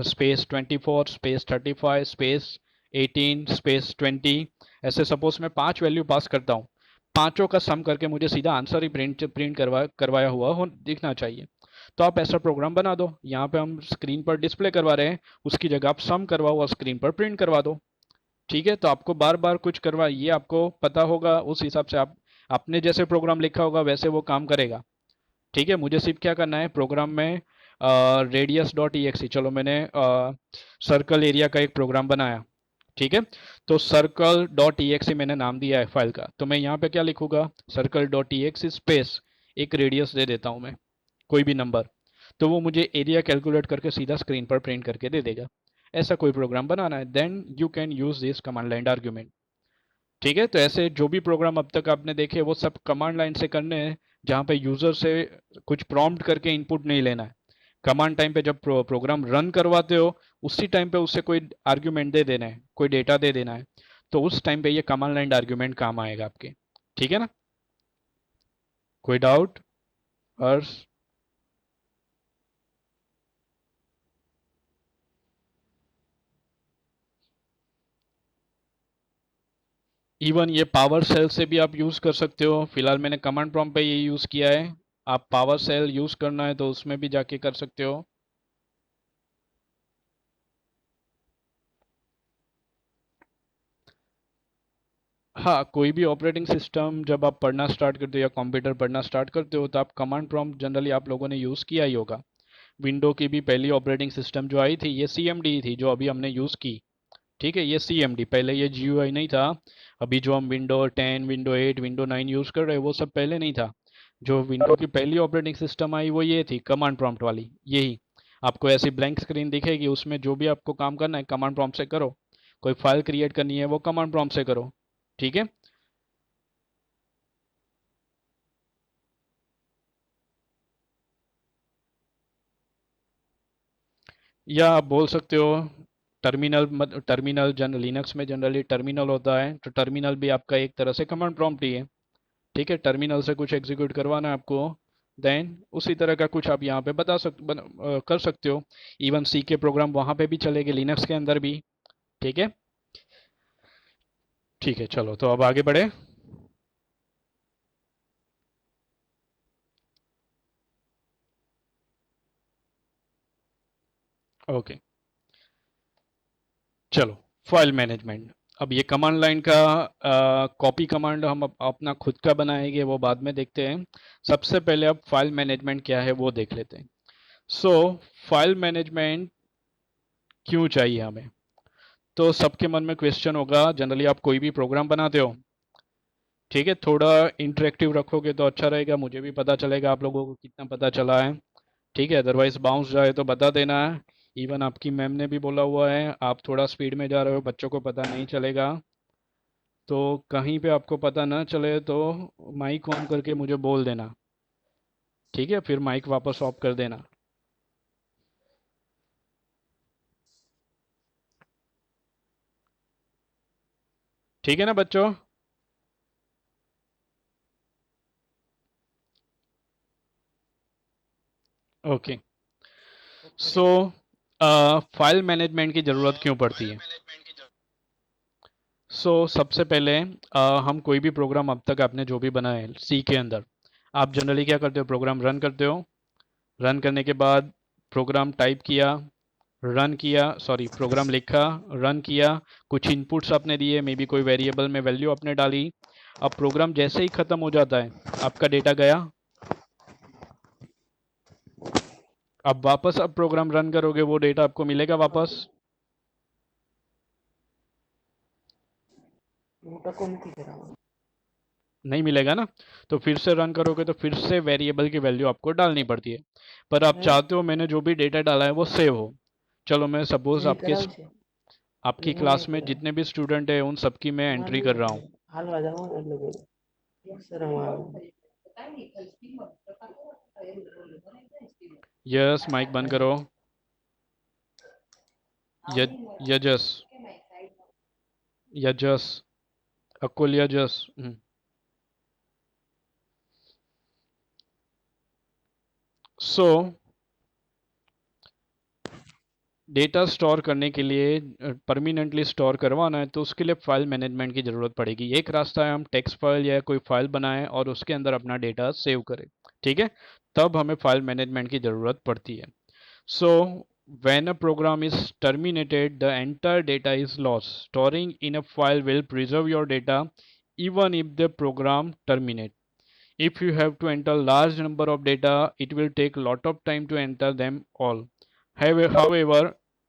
space 24 space 35 space 18 space 20, ऐसे सपोज मैं 5 वैल्यू पास करता हूँ, पांचों का सम करके मुझे सीधा आंसर ही प्रिंट करवाया हुआ हो दिखना चाहिए। तो आप ऐसा प्रोग्राम बना दो, यहाँ पे हम स्क्रीन पर डिस्प्ले करवा रहे हैं, उसकी जगह आप सम करवाओ और स्क्रीन पर प्रिंट करवा दो, ठीक है। तो आपको बार बार कुछ करवा, ये आपको पता होगा, उस हिसाब से आप आपने जैसे प्रोग्राम लिखा होगा वैसे वो काम करेगा, ठीक है। मुझे सिर्फ क्या करना है, प्रोग्राम में radius.exe, चलो मैंने सर्कल एरिया का एक प्रोग्राम बनाया, ठीक है। तो circle.exe मैंने नाम दिया है फाइल का, तो मैं यहाँ पे क्या लिखूंगा, circle.exe स्पेस एक रेडियस दे देता हूँ मैं, कोई भी नंबर, तो वो मुझे एरिया कैलकुलेट करके सीधा स्क्रीन पर प्रिंट करके दे देगा। ऐसा कोई प्रोग्राम बनाना है, then you can use this command line argument, ठीक है। तो ऐसे जो भी प्रोग्राम अब तक आपने देखे वो सब कमांड लाइन से करने हैं, जहाँ पे यूजर से कुछ प्रॉम्प्ट करके इनपुट नहीं लेना है। कमांड टाइम पे जब प्रोग्राम रन करवाते हो उसी टाइम पे उससे कोई आर्ग्यूमेंट दे देना है, कोई डेटा दे देना है, तो उस टाइम पे ये कमांड लाइन आर्ग्यूमेंट काम आएगा आपके, ठीक है ना। कोई डाउट हर्ष? इवन ये पावर सेल से भी आप यूज़ कर सकते हो। फिलहाल मैंने कमांड प्रॉम्प्ट पे ये यूज़ किया है, आप पावर सेल यूज़ करना है तो उसमें भी जाके कर सकते हो। हाँ, कोई भी ऑपरेटिंग सिस्टम जब आप पढ़ना स्टार्ट करते हो या कंप्यूटर पढ़ना स्टार्ट करते हो तो आप कमांड प्रॉम्प्ट जनरली आप लोगों ने यूज़ किया ही होगा। विंडो की भी पहली ऑपरेटिंग सिस्टम जो आई थी ये CMD थी, जो अभी हमने यूज़ की, ठीक है। ये CMD, पहले ये GUI नहीं था। अभी जो हम विंडो 10, विंडो 8, विंडो 9 यूज़ कर रहे हैं वो सब पहले नहीं था। जो विंडो की पहली ऑपरेटिंग सिस्टम आई वो ये थी, कमांड प्रॉम्प्ट वाली, यही। आपको ऐसी ब्लैंक स्क्रीन दिखेगी, उसमें जो भी आपको काम करना है कमांड प्रॉम्प्ट से करो, कोई फाइल क्रिएट करनी है वो कमांड प्रॉम्प्ट से करो, ठीक है। या आप बोल सकते हो टर्मिनल, टर्मिनल जन लिनक्स में जनरली टर्मिनल होता है, तो टर्मिनल भी आपका एक तरह से कमांड प्रॉम्प्ट ही है, ठीक है। टर्मिनल से कुछ एग्जीक्यूट करवाना है आपको, देन उसी तरह का कुछ आप यहाँ पे कर सकते हो। इवन सी के प्रोग्राम वहाँ पे भी चलेंगे, लिनक्स के अंदर भी, ठीक है। ठीक है, चलो तो अब आगे बढ़े। ओके, चलो फाइल मैनेजमेंट। अब ये कमांड लाइन का कॉपी कमांड हम अपना खुद का बनाएंगे, वो बाद में देखते हैं। सबसे पहले अब फाइल मैनेजमेंट क्या है वो देख लेते हैं। सो फाइल मैनेजमेंट क्यों चाहिए हमें? तो सबके मन में क्वेश्चन होगा, जनरली आप कोई भी प्रोग्राम बनाते हो, ठीक है, थोड़ा इंटरेक्टिव रखोगे तो अच्छा रहेगा, मुझे भी पता चलेगा आप लोगों को कितना पता चला है। ठीक है, अदरवाइज बाउंस जाए तो बता देना है। इवन आपकी मैम ने भी बोला हुआ है, आप थोड़ा स्पीड में जा रहे हो, बच्चों को पता नहीं चलेगा। तो कहीं पे आपको पता ना चले तो माइक ऑन करके मुझे बोल देना। ठीक है, फिर माइक वापस ऑफ कर देना। ठीक है ना बच्चों? ओके। सो फाइल मैनेजमेंट की ज़रूरत क्यों पड़ती है? सबसे पहले हम कोई भी प्रोग्राम अब तक आपने जो भी बनाया है सी के अंदर, आप जनरली क्या करते हो, प्रोग्राम रन करते हो। रन करने के बाद प्रोग्राम टाइप किया, रन किया, सॉरी प्रोग्राम लिखा, रन किया, कुछ इनपुट्स आपने दिए, मे बी कोई वेरिएबल में वैल्यू आपने डाली। अब प्रोग्राम जैसे ही ख़त्म हो जाता है, आपका डेटा गया। अब वापस अब प्रोग्राम रन करोगे, वो डेटा आपको मिलेगा वापस? नहीं मिलेगा ना। तो फिर से रन करोगे तो फिर से वेरिएबल की वैल्यू आपको डालनी पड़ती है। पर आप चाहते हो मैंने जो भी डेटा डाला है वो सेव हो। चलो मैं सपोज आपकी क्लास में जितने भी स्टूडेंट है उन सबकी मैं एंट्री कर रहा हूँ। यस, माइक बंद करो। यजस, यजस, अकुल यजस। सो डेटा स्टोर करने के लिए, परमानेंटली स्टोर करवाना है तो उसके लिए फाइल मैनेजमेंट की ज़रूरत पड़ेगी। एक रास्ता है हम टेक्स्ट फाइल या कोई फाइल बनाएं और उसके अंदर अपना डेटा सेव करें। ठीक है, तब हमें फाइल मैनेजमेंट की ज़रूरत पड़ती है। सो when a program is terminated, the entire data is lost. Storing in a file will preserve your data even if the program terminate. If you have to enter large number of data, it will take lot of time to enter them all. However,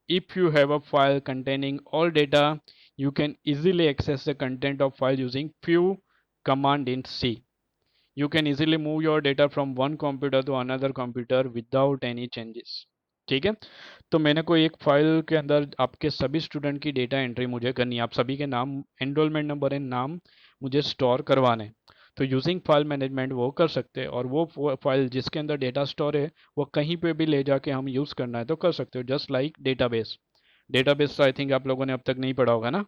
if you have a file containing all data, you can easily access the content of file using few command in C. You can easily move your data from one computer to another computer without any changes. ठीक है, तो मैंने कोई एक फाइल के अंदर आपके सभी स्टूडेंट की डेटा एंट्री मुझे करनी है, आप सभी के नाम, एनरोलमेंट नंबर एंड नाम मुझे स्टोर करवाने हैं। तो यूजिंग फाइल मैनेजमेंट वो कर सकते हैं, और वो फाइल जिसके अंदर डेटा स्टोर है वो कहीं पे भी ले जाके हम यूज़ करना है तो कर सकते हो, just like database. Database I think आप लोगों ने अब तक नहीं पढ़ा होगा ना?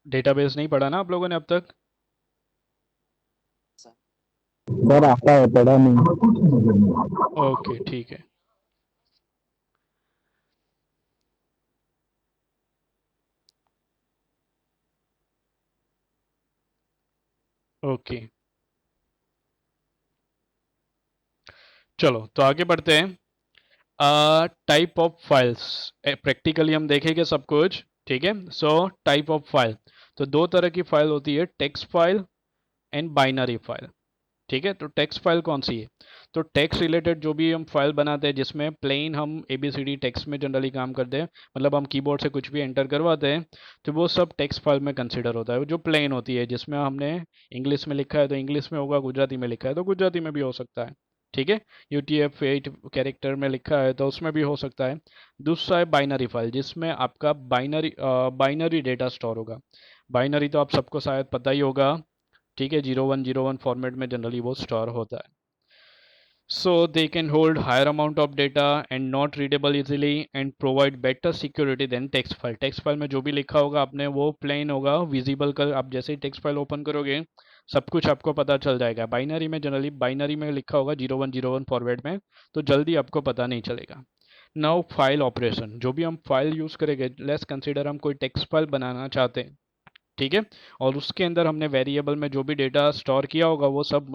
डेटाबेस नहीं पढ़ा ना आप लोगों ने अब तक? सर आता है, पढ़ा नहीं। ओके ठीक है। ओके, चलो तो आगे बढ़ते हैं। टाइप ऑफ फाइल्स, प्रैक्टिकली हम देखेंगे सब कुछ। ठीक है, टाइप ऑफ फाइल, तो दो तरह की फाइल होती है, text file and binary file. ठीक है, तो टेक्स्ट फाइल कौन सी है? तो टेक्स्ट रिलेटेड जो भी हम फाइल बनाते हैं जिसमें प्लेन हम ABCD टेक्स्ट में जनरली काम करते हैं, मतलब हम कीबोर्ड से कुछ भी एंटर करवाते हैं, तो वो सब टेक्स्ट फाइल में कंसिडर होता है। वो जो प्लेन होती है जिसमें हमने इंग्लिश में लिखा है तो इंग्लिश में होगा, गुजराती में लिखा है तो गुजराती में भी हो सकता है। ठीक है, UTF-8 कैरेक्टर में लिखा है तो उसमें भी हो सकता है। दूसरा है बाइनरी फाइल, जिसमें आपका बाइनरी डेटा स्टोर होगा। बाइनरी तो आप सबको शायद पता ही होगा। ठीक है, 0101 फॉर्मेट में जनरली वो स्टोर होता है। So they can hold higher amount of data and not readable easily and provide better security than text file. Text file में जो भी लिखा होगा आपने वो plain होगा, visible कर, आप जैसे ही text file open करोगे सब कुछ आपको पता चल जाएगा। बाइनरी में जनरली बाइनरी में लिखा होगा 0101 फॉर्मेट में, तो जल्दी आपको पता नहीं चलेगा। नाउ फाइल ऑपरेशन, जो भी हम फाइल यूज़ करेंगे, लेट्स कंसिडर हम कोई टेक्स्ट फाइल बनाना चाहते हैं। ठीक है, और उसके अंदर हमने वेरिएबल में जो भी डेटा स्टोर किया होगा वो सब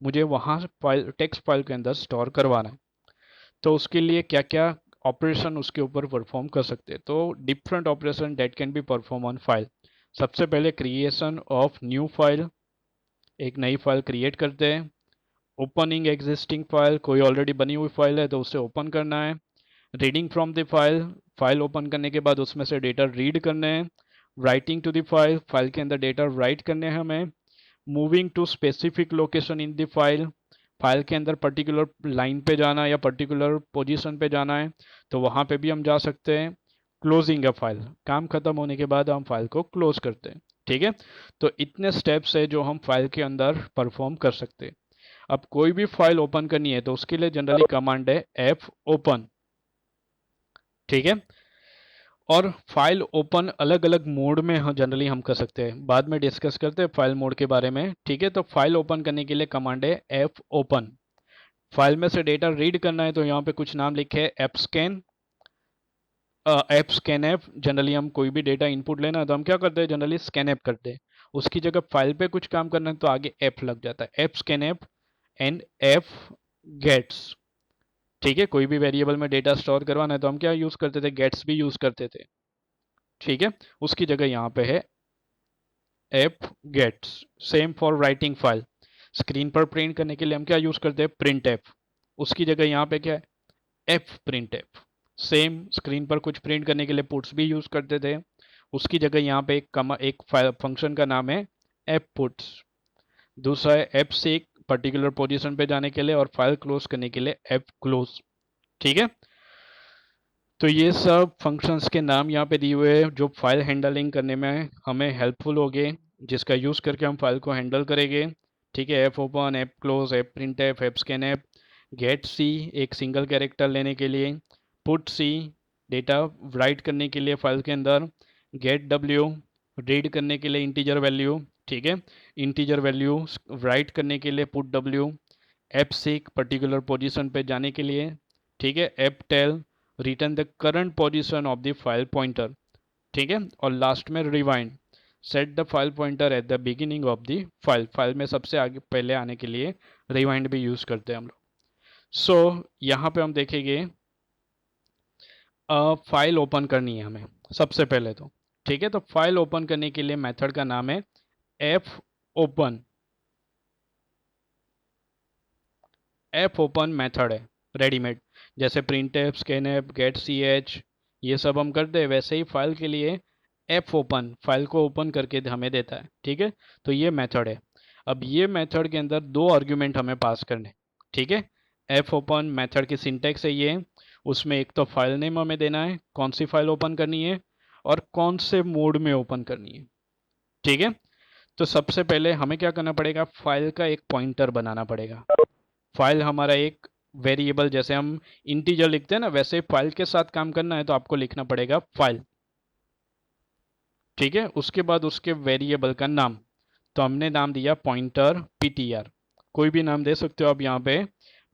मुझे वहाँ फाइल, टेक्स्ट फाइल के अंदर स्टोर करवाना है। तो उसके लिए क्या क्या ऑपरेशन उसके ऊपर परफॉर्म कर सकते हैं? तो different operation that can be perform on file. सबसे पहले क्रिएशन ऑफ न्यू फाइल, एक नई फाइल क्रिएट करते हैं। ओपनिंग एग्जिस्टिंग फाइल, कोई ऑलरेडी बनी हुई फाइल है तो उसे ओपन करना है। Reading from the file, file open करने के बाद उसमें से डेटा रीड करने हैं। Writing to the file, file के अंदर डेटा राइट करने हैं हमें। Moving to specific location in the file, file के अंदर पर्टिकुलर लाइन पे जाना है या पर्टिकुलर पोजीशन पे जाना है तो वहाँ पे भी हम जा सकते हैं। क्लोजिंग अ फाइल, काम खत्म होने के बाद हम फाइल को क्लोज करते हैं। ठीक है, तो इतने स्टेप्स है जो हम फाइल के अंदर परफॉर्म कर सकते हैं। अब कोई भी फाइल ओपन करनी है तो उसके लिए जनरली कमांड है एफ ओपन। ठीक है, और फाइल ओपन अलग अलग मोड में जनरली हम कर सकते हैं, बाद में डिस्कस करते हैं फाइल मोड के बारे में। ठीक है, तो फाइल ओपन करने के लिए कमांड है एफ ओपन। फाइल में से डेटा रीड करना है तो यहाँ पे कुछ नाम लिखे है app scan, app scan app. Generally हम कोई भी डेटा इनपुट लेना है तो हम क्या करते हैं, जनरली स्कैन ऐप करते हैं। उसकी जगह फाइल पे कुछ काम करना है तो आगे ऐप लग जाता है, app scan app and F gates. ठीक है, कोई भी वेरिएबल में डेटा स्टोर करवाना है तो हम क्या यूज करते थे, गेट्स भी यूज करते थे। ठीक है, उसकी जगह यहाँ पे है f gets. Same for writing file, screen पर प्रिंट करने के लिए हम क्या यूज करते हैं, प्रिंट एफ। उसकी जगह यहाँ पे क्या है, F print F. Same screen पर कुछ प्रिंट करने के लिए पुट्स भी यूज करते थे, उसकी जगह यहाँ पे एक फंक्शन का नाम है एफ पुट्स। दूसरा है एफ सीक, पर्टिकुलर पोजीशन पे जाने के लिए, और फाइल क्लोज करने के लिए एफ क्लोज। ठीक है, तो ये सब फंक्शंस के नाम यहाँ पे दिए हुए हैं जो फाइल हैंडलिंग करने में हमें हेल्पफुल होंगे, जिसका यूज़ करके हम फाइल को हैंडल करेंगे। ठीक है, F open, F close, F print F scan F, get C एक सिंगल कैरेक्टर लेने के लिए, पुट सी डेटा राइट करने के लिए फाइल के अंदर, गेट डब्ल्यू रीड करने के लिए इंटीजर वैल्यू। ठीक है, इंटीजर वैल्यू राइट करने के लिए पुट डब्ल्यू, एफ सीक पर्टिकुलर पोजीशन पे जाने के लिए। ठीक है, f tell return the current position of the file pointer. ठीक है, और लास्ट में rewind, set the file pointer at the beginning of the file. File में सबसे आगे पहले आने के लिए रिवाइंड भी यूज करते हैं हम लोग। सो यहाँ पे हम देखेंगे फाइल ओपन करनी है हमें सबसे पहले तो। ठीक है, तो फाइल ओपन करने के लिए मेथड का नाम है F open. F open method है रेडीमेड, जैसे print F, scan F, get c h ये सब हम करते हैं, वैसे ही फाइल के लिए एफ ओपन फाइल को ओपन करके हमें देता है। ठीक है, तो ये मेथड है। अब ये मेथड के अंदर दो आर्ग्यूमेंट हमें पास करने। ठीक है, एफ ओपन मेथड की सिंटेक्स है ये, उसमें एक तो फाइल नेम हमें देना है, कौन सी फाइल ओपन करनी है और कौन से मोड में ओपन करनी है। ठीक है, तो सबसे पहले हमें क्या करना पड़ेगा, फाइल का एक पॉइंटर बनाना पड़ेगा। फाइल हमारा एक वेरिएबल, जैसे हम इंटीजर लिखते हैं ना, वैसे फाइल के साथ काम करना है तो आपको लिखना पड़ेगा फाइल। ठीक है, उसके बाद उसके वेरिएबल का नाम, तो हमने नाम दिया पॉइंटर पीटीआर। कोई भी नाम दे सकते हो आप, यहाँ पे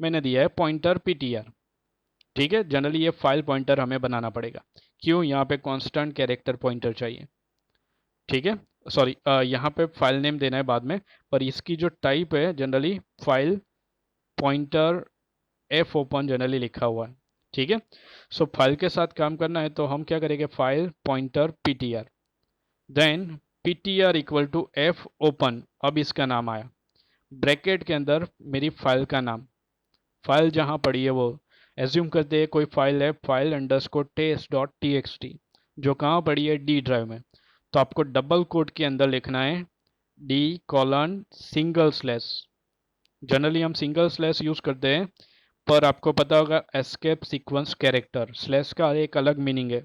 मैंने दिया है पॉइंटर पीटीआर। ठीक है, जनरली ये फाइल पॉइंटर हमें बनाना पड़ेगा, क्यों, यहाँ पे कांस्टेंट कैरेक्टर पॉइंटर चाहिए। ठीक है, सॉरी, यहाँ पे फाइल नेम देना है बाद में, पर इसकी जो टाइप है generally file pointer F open generally लिखा हुआ है। ठीक है, सो फाइल के साथ काम करना है तो हम क्या करेंगे, file pointer PTR, then PTR equal to f open. अब इसका नाम आया ब्रैकेट के अंदर मेरी फाइल का नाम, फाइल जहाँ पड़ी है वो एज्यूम करते हैं कोई फाइल है, file underscore test dot T x t, जो कहाँ पड़ी है, डी ड्राइव में। तो आपको डबल कोट के अंदर लिखना है D colon single slash. Generally हम सिंगल स्लैश यूज करते हैं, पर आपको पता होगा एस्केप सीक्वेंस कैरेक्टर स्लैश का एक अलग मीनिंग है,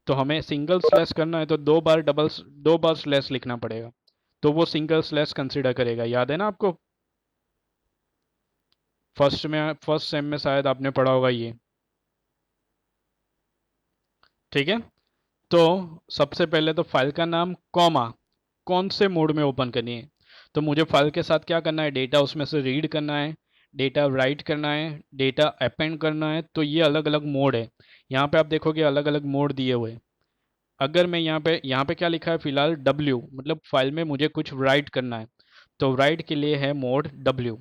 तो हमें सिंगल स्लैश करना है तो दो बार स्लैश लिखना पड़ेगा, तो वो सिंगल स्लैश कंसिडर करेगा। याद है ना आपको, फर्स्ट सेम में शायद आपने पढ़ा होगा ये। ठीक है, तो सबसे पहले तो फाइल का नाम कॉमा कौन से मोड में ओपन करनी है, तो मुझे फाइल के साथ क्या करना है, डेटा उसमें से रीड करना है, डेटा राइट करना है, डेटा अपेंड करना है, तो ये अलग अलग मोड है। यहाँ पे आप देखोगे अलग अलग मोड दिए हुए हैं। अगर मैं यहाँ पे क्या लिखा है फिलहाल W, मतलब फाइल में मुझे कुछ राइट करना है, तो राइट के लिए है मोड W।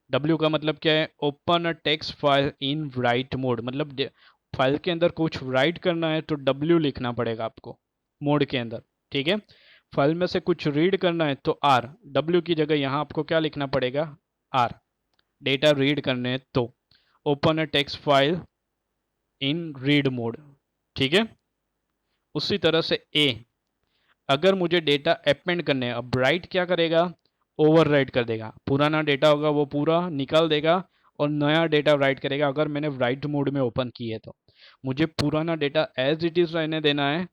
W का मतलब क्या है, open a text file in right mode, मतलब फाइल के अंदर कुछ राइट करना है तो W लिखना पड़ेगा आपको मोड के अंदर। ठीक है, फाइल में से कुछ रीड करना है तो R, W की जगह यहाँ आपको क्या लिखना पड़ेगा, R। डेटा रीड करने हैं तो open a text file in read mode. ठीक है, उसी तरह से A, अगर मुझे डेटा अपेंड करने हैं, अब राइट क्या करेगा, ओवरराइट कर देगा। पुराना डेटा होगा वो पूरा निकाल देगा और नया डेटा राइट करेगा। अगर मैंने राइट मोड में ओपन की है तो मुझे पुराना डेटा एज इट इज़ रहने देना है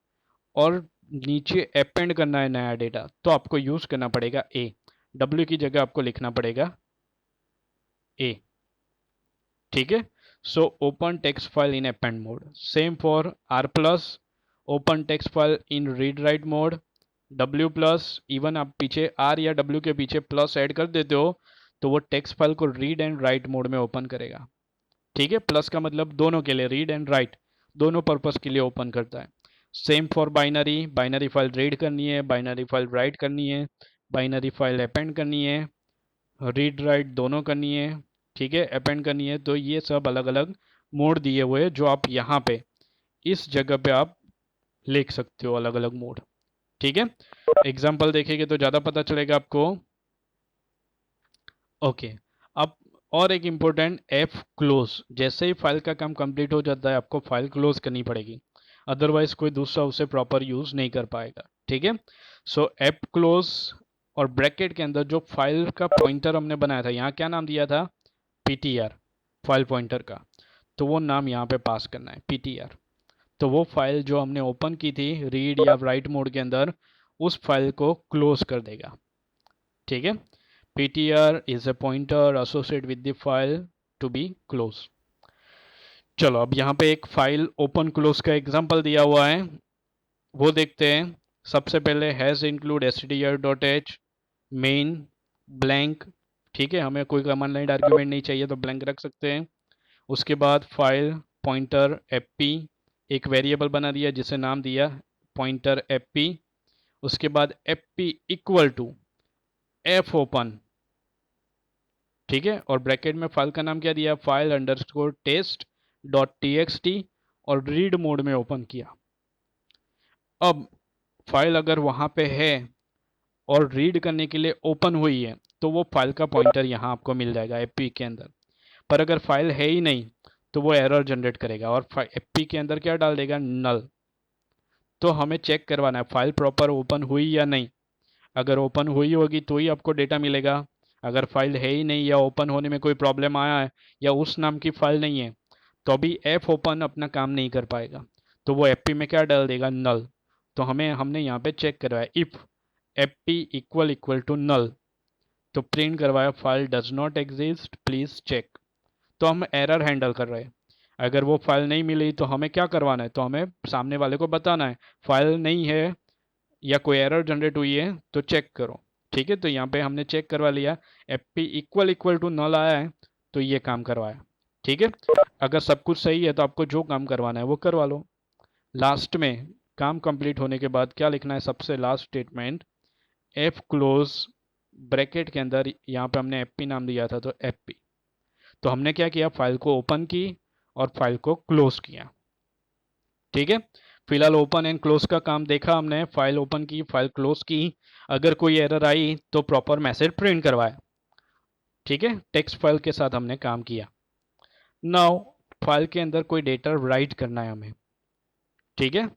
और नीचे अपेंड करना है नया डेटा, तो आपको यूज़ करना पड़ेगा ए। डब्ल्यू की जगह आपको लिखना पड़ेगा ए। ठीक है। So open text file in append mode, same for r plus, open text file in read write mode, डब्ल्यू प्लस। इवन आप पीछे आर या डब्ल्यू के पीछे प्लस ऐड कर देते हो तो वो टेक्स्ट फाइल को रीड एंड राइट मोड में ओपन करेगा। ठीक है, प्लस का मतलब दोनों के लिए, रीड एंड राइट दोनों पर्पस के लिए ओपन करता है। Same for binary, binary file read करनी है, बाइनरी फाइल राइट करनी है, बाइनरी फाइल अपेंड करनी है, रीड राइट दोनों करनी है। ठीक है, अपेंड करनी है। तो ये सब अलग अलग मोड दिए हुए हैं जो आप यहाँ पे इस जगह पे आप लिख सकते हो, अलग अलग मोड। ठीक है, एग्जाम्पल देखेंगे तो ज़्यादा पता चलेगा आपको। ओके, अब और एक इम्पोर्टेंट एफ क्लोज, जैसे ही फाइल का काम कंप्लीट हो जाता है आपको फाइल क्लोज करनी पड़ेगी, अदरवाइज कोई दूसरा उसे प्रॉपर यूज नहीं कर पाएगा। ठीक है, सो एफ क्लोज और ब्रैकेट के अंदर जो फाइल का पॉइंटर हमने बनाया था, यहाँ क्या नाम दिया था, पीटीआर, फाइल पॉइंटर का, तो वो नाम यहाँ पे पास करना है पीटीआर। तो वो फाइल जो हमने ओपन की थी रीड या राइट मोड के अंदर, उस फाइल को क्लोज कर देगा। ठीक है, ptr is a pointer associated with the file to be closed। चलो अब यहाँ पे एक फाइल ओपन क्लोज का एग्जांपल दिया हुआ है, वो देखते हैं। सबसे पहले has include str.h main blank. ठीक है, हमें कोई कमांड लाइन आर्ग्यूमेंट नहीं चाहिए तो ब्लैंक रख सकते हैं। उसके बाद फाइल पॉइंटर fp, एक वेरिएबल बना दिया जिसे नाम दिया पॉइंटर fp। उसके बाद fp equal to f open. ठीक है, और ब्रैकेट में फाइल का नाम क्या दिया, file underscore test dot TXT, और रीड मोड में ओपन किया। अब फाइल अगर वहां पे है और रीड करने के लिए ओपन हुई है तो वो फाइल का पॉइंटर यहाँ आपको मिल जाएगा एपी के अंदर। पर अगर फाइल है ही नहीं तो वो एरर जनरेट करेगा और एपी के अंदर क्या डाल देगा, नल। तो हमें चेक करवाना है फाइल प्रॉपर ओपन हुई या नहीं। अगर ओपन हुई होगी तो ही आपको डेटा मिलेगा। अगर फाइल है ही नहीं या ओपन होने में कोई प्रॉब्लम आया है या उस नाम की फाइल नहीं है तो अभी एफ ओपन अपना काम नहीं कर पाएगा, तो वो एफ पी में क्या डाल देगा, नल। तो हमने यहाँ पे चेक करवाया if f p equal equal to null, तो प्रिंट करवाया file does not exist please check. तो हम एरर हैंडल कर रहे हैं। अगर वो फाइल नहीं मिली तो हमें क्या करवाना है, तो हमें सामने वाले को बताना है फाइल नहीं है या कोई एरर जनरेट हुई है तो चेक करो। ठीक है, तो यहाँ पे हमने चेक करवा लिया, f p equal equal to null आया है तो ये काम करवाया। ठीक है, अगर सब कुछ सही है तो आपको जो काम करवाना है वो करवा लो। लास्ट में काम कंप्लीट होने के बाद क्या लिखना है, सबसे last statement F close bracket के अंदर, यहाँ पे हमने एफ पी नाम दिया था तो एफ पी। तो हमने क्या किया, फाइल को ओपन की और फाइल को क्लोज किया। ठीक है, फिलहाल ओपन एंड क्लोज का काम देखा हमने, फाइल ओपन की, फाइल क्लोज की, अगर कोई एरर आई तो प्रॉपर मैसेज प्रिंट करवाया। ठीक है, टेक्स्ट फाइल के साथ हमने काम किया। नाउ फाइल के अंदर कोई डेटा राइट करना है हमें। ठीक है,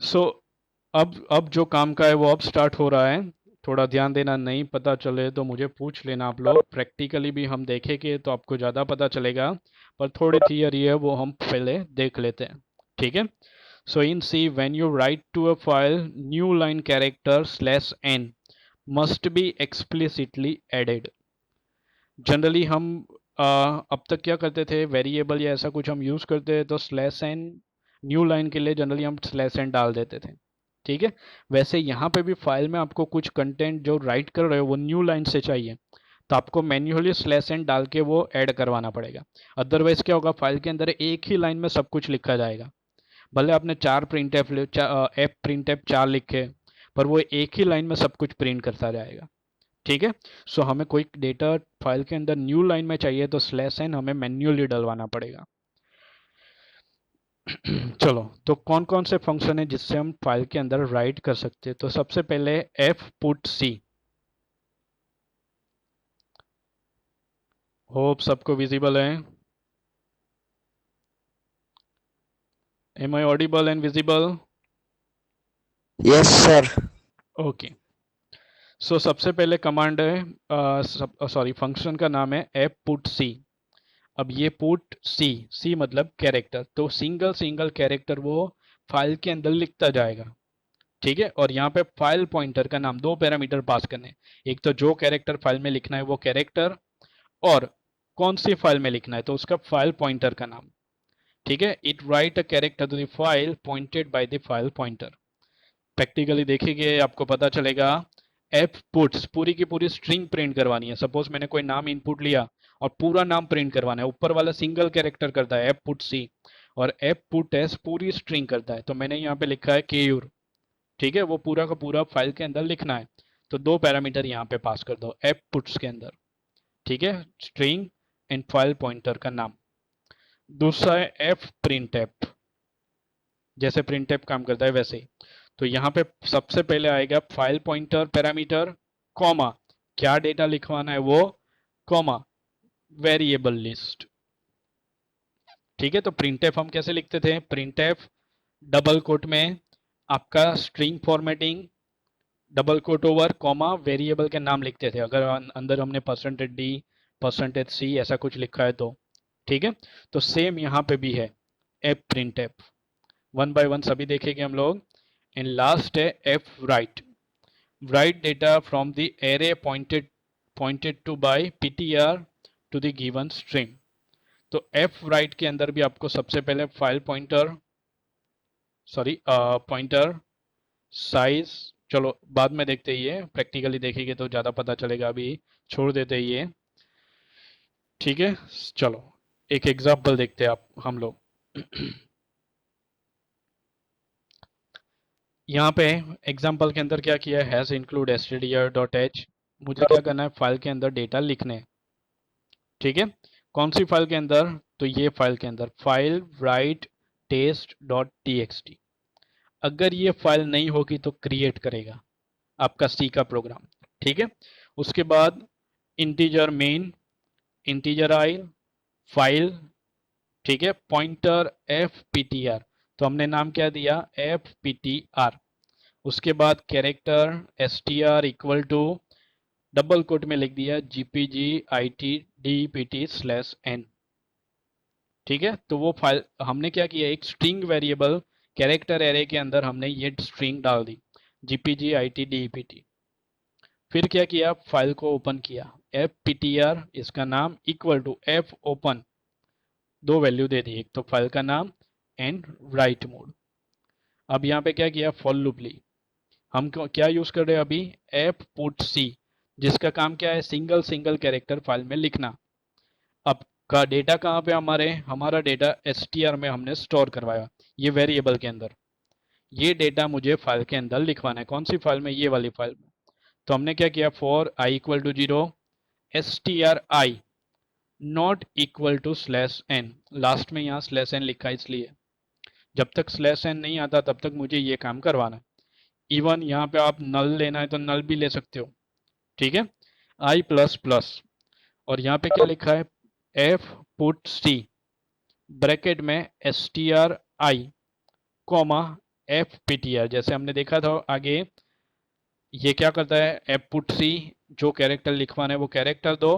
सो अब जो काम का है वो अब स्टार्ट हो रहा है। थोड़ा ध्यान देना, नहीं पता चले तो मुझे पूछ लेना आप लोग, प्रैक्टिकली भी हम देखेंगे तो आपको ज़्यादा पता चलेगा, पर थोड़ी थियरी है वो हम पहले देख लेते हैं। ठीक है, so in C when you write to a file new line character /n must be explicitly added। Generally हम अब तक क्या करते थे, वेरिएबल या ऐसा कुछ हम यूज़ करते हैं तो /n न्यू लाइन के लिए जनरली हम /n डाल देते थे। ठीक है, वैसे यहाँ पे भी फाइल में आपको कुछ कंटेंट जो राइट कर रहे हो वो न्यू लाइन से चाहिए तो आपको मैन्युअली /n डाल के वो ऐड करवाना पड़ेगा। अदरवाइज क्या होगा, फाइल के अंदर एक ही लाइन में सब कुछ लिखा जाएगा। भले आपने चार प्रिंट एफ प्रिंट एफ 4 लिखे पर वो एक ही लाइन में सब कुछ प्रिंट करता जाएगा। ठीक है, सो हमें कोई डेटा फाइल के अंदर न्यू लाइन में चाहिए तो /n हमें मैन्युअली डलवाना पड़ेगा। चलो, तो कौन कौन से फंक्शन है जिससे हम फाइल के अंदर राइट कर सकते हैं, तो सबसे पहले एफ पुट सी। होप सबको विजिबल है, am I audible and visible? Yes, sir. Okay, so सबसे पहले कमांड है, सॉरी फंक्शन का नाम है एफ पुट सी। अब ये पुट सी, सी मतलब कैरेक्टर, तो सिंगल सिंगल कैरेक्टर वो फाइल के अंदर लिखता जाएगा। ठीक है, और यहाँ पे फाइल पॉइंटर का नाम, दो पैरामीटर पास करने हैं। एक तो जो कैरेक्टर फाइल में लिखना है वो कैरेक्टर, और कौन सी फाइल में लिखना है तो उसका फाइल पॉइंटर का नाम। ठीक है, it write a character to the file pointed by the file pointer. Practically देखेंगे आपको पता चलेगा। एफ पुट्स, पूरी की पूरी स्ट्रिंग प्रिंट करवानी है। सपोज मैंने कोई नाम इनपुट लिया और पूरा नाम प्रिंट करवाना है, ऊपर वाला सिंगल कैरेक्टर करता है एफ पुट सी, और एफ पुट एस पूरी स्ट्रिंग करता है। तो मैंने यहाँ पे लिखा है केयूर। ठीक है, वो पूरा का पूरा फाइल के अंदर लिखना है, तो दो पैरामीटर यहाँ पे पास कर दो एफ पुट्स के अंदर। ठीक है, स्ट्रिंग एंड फाइल पॉइंटर का नाम। दूसरा है एफ प्रिंट एफ, जैसे प्रिंट एफ काम करता है वैसे ही। तो यहाँ पे सबसे पहले आएगा फाइल पॉइंटर पैरामीटर, कॉमा, क्या डेटा लिखवाना है वो, कॉमा, वेरिएबल लिस्ट। ठीक है, तो प्रिंटएफ हम कैसे लिखते थे, प्रिंटएफ डबल कोट में आपका string formatting, double quote over, comma, variable के नाम लिखते थे, अगर अंदर हमने %d %c ऐसा कुछ लिखा है तो। ठीक है, तो सेम यहाँ पे भी है F printf. One by one सभी देखेंगे हम लोग। एंड लास्ट है F right, write data from the array pointed to by ptr to the given string। तो f write के अंदर भी आपको सबसे पहले file pointer, sorry pointer size, चलो बाद में देखते ही है, प्रैक्टिकली देखेंगे तो ज़्यादा पता चलेगा, अभी छोड़ देते ही है। ठीक है, चलो एक एग्जांपल देखते हैं आप हम लोग। यहाँ पे एग्जांपल के अंदर क्या किया है, हैज इंक्लूड stdr.h। मुझे क्या करना है, फाइल के अंदर डेटा लिखने हैं। ठीक है, कौन सी फाइल के अंदर, तो ये फाइल के अंदर, file write test dot t. अगर ये फाइल नहीं होगी तो क्रिएट करेगा आपका सी का प्रोग्राम। ठीक है, उसके बाद इंटीजर मेन, इंटीजर आई, फाइल, ठीक है, pointer F P T R, तो हमने नाम क्या दिया एफ पी टी आर। उसके बाद character s t r equal to, double quote में लिख दिया GPG I T D P t slash n. ठीक है, तो वो फाइल हमने क्या किया, एक स्ट्रिंग वेरिएबल कैरेक्टर एरे के अंदर हमने ये स्ट्रिंग डाल दी GPG I T D P T. फिर क्या किया, फाइल को ओपन किया, एफ पी टी आर इसका नाम इक्वल टू एफ ओपन, दो वैल्यू दे दी, एक तो फाइल का नाम एंड राइट मोड। अब यहाँ पे क्या किया, फॉर लूप ली। हम क्या यूज कर रहे हैं अभी, एफ पुट सी, जिसका काम क्या है, सिंगल सिंगल कैरेक्टर फाइल में लिखना। अब का डेटा कहाँ पे, हमारा डेटा str में हमने स्टोर करवाया, ये वेरिएबल के अंदर। ये डेटा मुझे फाइल के अंदर लिखवाना है, कौन सी फाइल में, ये वाली फाइल में। तो हमने क्या किया, for i equal to 0 stri not equal to /n, last में यहाँ /n लिखा है इसलिए, जब तक /n नहीं आता तब तक मुझे ये काम करवाना है। इवन यहाँ पे आप नल लेना है तो नल भी ले सकते हो। ठीक है, i प्लस प्लस, और यहाँ पे क्या लिखा है, एफ पुट सी ब्रैकेट में str i comma F P T R, जैसे हमने देखा था आगे। ये क्या करता है, एफ पुट सी, जो कैरेक्टर लिखवाना है वो कैरेक्टर दो,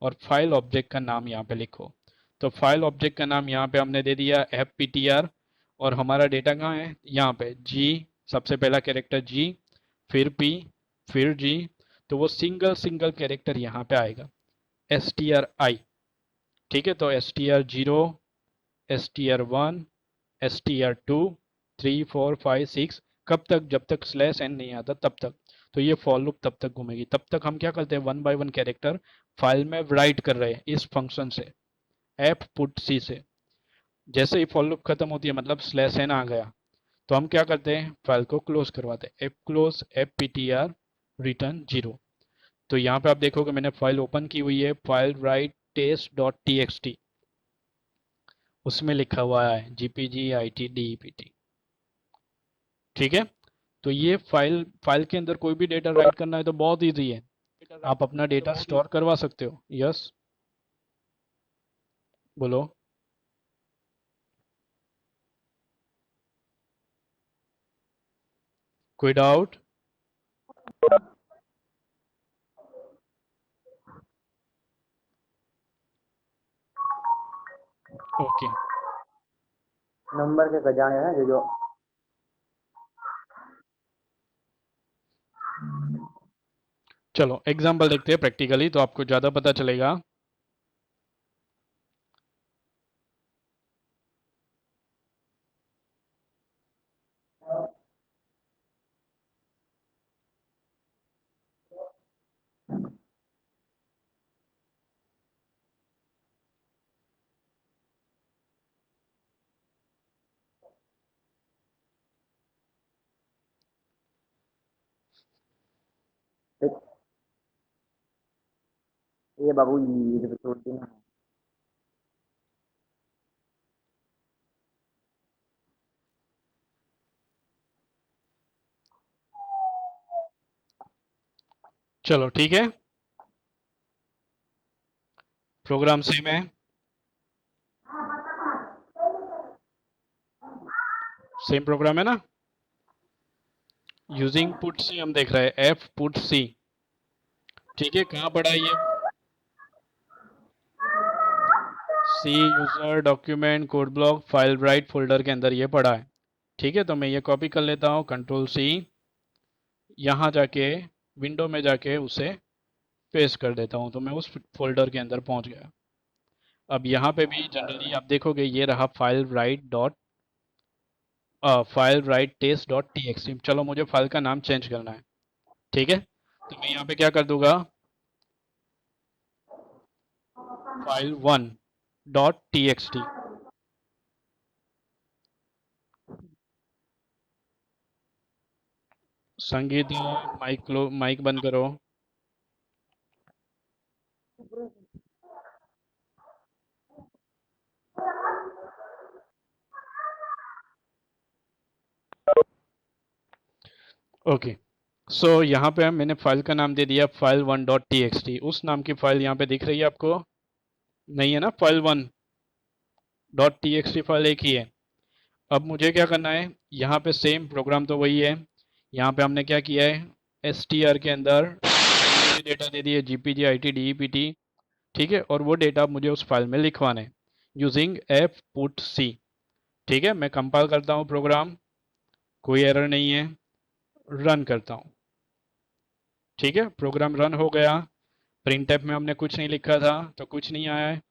और फाइल ऑब्जेक्ट का नाम यहाँ पे लिखो। तो फाइल ऑब्जेक्ट का नाम यहाँ पे हमने दे दिया एफ पी टी आर, और हमारा डेटा कहाँ है, यहाँ पे जी, सबसे पहला कैरेक्टर जी, फिर पी, फिर जी, तो वो सिंगल सिंगल कैरेक्टर यहाँ पे आएगा एस टी आर आई। ठीक है, तो S t are 0, S t are 1, S t are 2, 3, 4, 5, 6, कब तक, जब तक /n नहीं आता तब तक। तो ये फॉर लूप तब तक घूमेगी, तब तक हम क्या करते हैं, one by one character file में राइट कर रहे हैं इस फंक्शन से, एफ पुट सी से। जैसे ही फॉर लूप खत्म होती है, मतलब /n आ गया, तो हम क्या करते हैं, फाइल को क्लोज करवाते हैं, F close F P T R return 0। तो यहाँ पे आप देखोगे मैंने फाइल ओपन की हुई है, file write test dot T x t, उसमें लिखा हुआ है GPG I T D P t. ठीक है, तो ये फाइल के अंदर कोई भी डेटा राइट करना है तो बहुत इजी है, आप अपना डेटा स्टोर करवा सकते हो। यस, बोलो। कोई डाउट? ओके नंबर के खजाने हैं जो चलो एग्जाम्पल देखते हैं प्रैक्टिकली, तो आपको ज़्यादा पता चलेगा। ये बाबू ये छोड़ देना। चलो ठीक है, प्रोग्राम सेम है, सेम प्रोग्राम है ना। यूजिंग पुट सी हम देख रहे हैं, एफ पुट सी। ठीक है, कहाँ पड़ा है ये? C user document code block file write folder के अंदर ये पड़ा है। ठीक है, तो मैं ये कॉपी कर लेता हूँ, कंट्रोल सी, यहाँ जाके विंडो में जाके उसे पेस्ट कर देता हूँ, तो मैं उस फोल्डर के अंदर पहुँच गया। अब यहाँ पे भी जनरली आप देखोगे ये रहा file write test dot T x t. चलो मुझे फाइल का नाम चेंज करना है। ठीक है, तो मैं यहाँ पे क्या कर दूंगा, file one dot T x T. संगीत माइक बंद करो। ओके, सो यहाँ पे मैंने फाइल का नाम दे दिया file one dot T x T. उस नाम की फाइल यहाँ पे दिख रही है आपको? नहीं है ना, file one dot T x T file एक ही है। अब मुझे क्या करना है, यहाँ पे सेम प्रोग्राम तो वही है। यहाँ पे हमने क्या किया है, एस टी आर के अंदर डेटा दे दिए GPG I T D E P t. ठीक है, और वो डेटा मुझे उस फाइल में लिखवाना है यूजिंग एफ पुट सी। ठीक है, मैं कंपाइल करता हूँ प्रोग्राम, कोई एरर नहीं है, रन करता हूँ। ठीक है, प्रोग्राम रन हो गया। प्रिंट में हमने कुछ नहीं लिखा था तो कुछ नहीं आया है।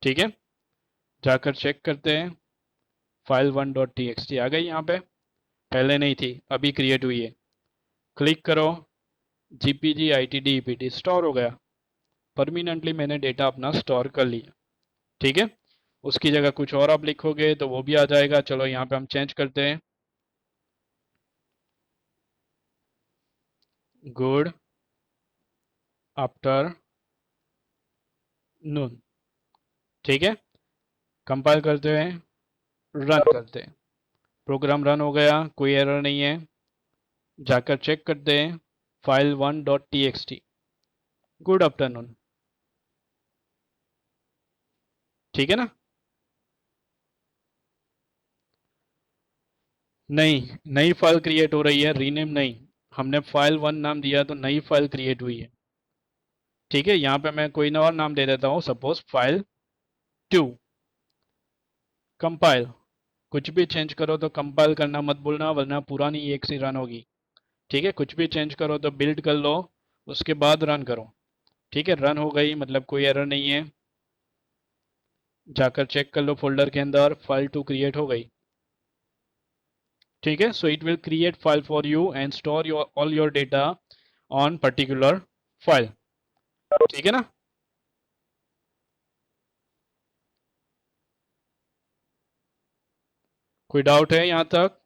ठीक है, जाकर चेक करते हैं, file one dot T x T आ गई यहाँ पे, पहले नहीं थी अभी क्रिएट हुई है। क्लिक करो, GPG I T D E P T store हो गया। परमानेंटली मैंने डेटा अपना स्टोर कर लिया। ठीक है, उसकी जगह कुछ और आप लिखोगे तो वो भी आ जाएगा। चलो यहाँ पे हम चेंज करते हैं, गुड आफ्टर नून। ठीक है, कंपाइल करते हैं, रन करते हैं, प्रोग्राम रन हो गया, कोई एरर नहीं है। जाकर चेक करते हैं, file one dot T x T, good afternoon. ठीक है ना? नहीं, नई फाइल क्रिएट हो रही है, रीनेम नहीं। हमने फाइल वन नाम दिया तो नई फाइल क्रिएट हुई है। ठीक है, यहाँ पे मैं कोई ना और नाम दे देता हूँ, सपोज फाइल टू। कंपाइल, कुछ भी चेंज करो तो कंपाइल करना मत भूलना, वरना पुरानी एक सी रन होगी। ठीक है, कुछ भी चेंज करो तो बिल्ड कर लो, उसके बाद रन करो। ठीक है, रन हो गई मतलब कोई एरर नहीं है। जाकर चेक कर लो फोल्डर के अंदर, फाइल टू क्रिएट हो गई। ठीक है, so it will create file for you and store your all your data on particular file. ठीक है ना? कोई डाउट है यहाँ तक?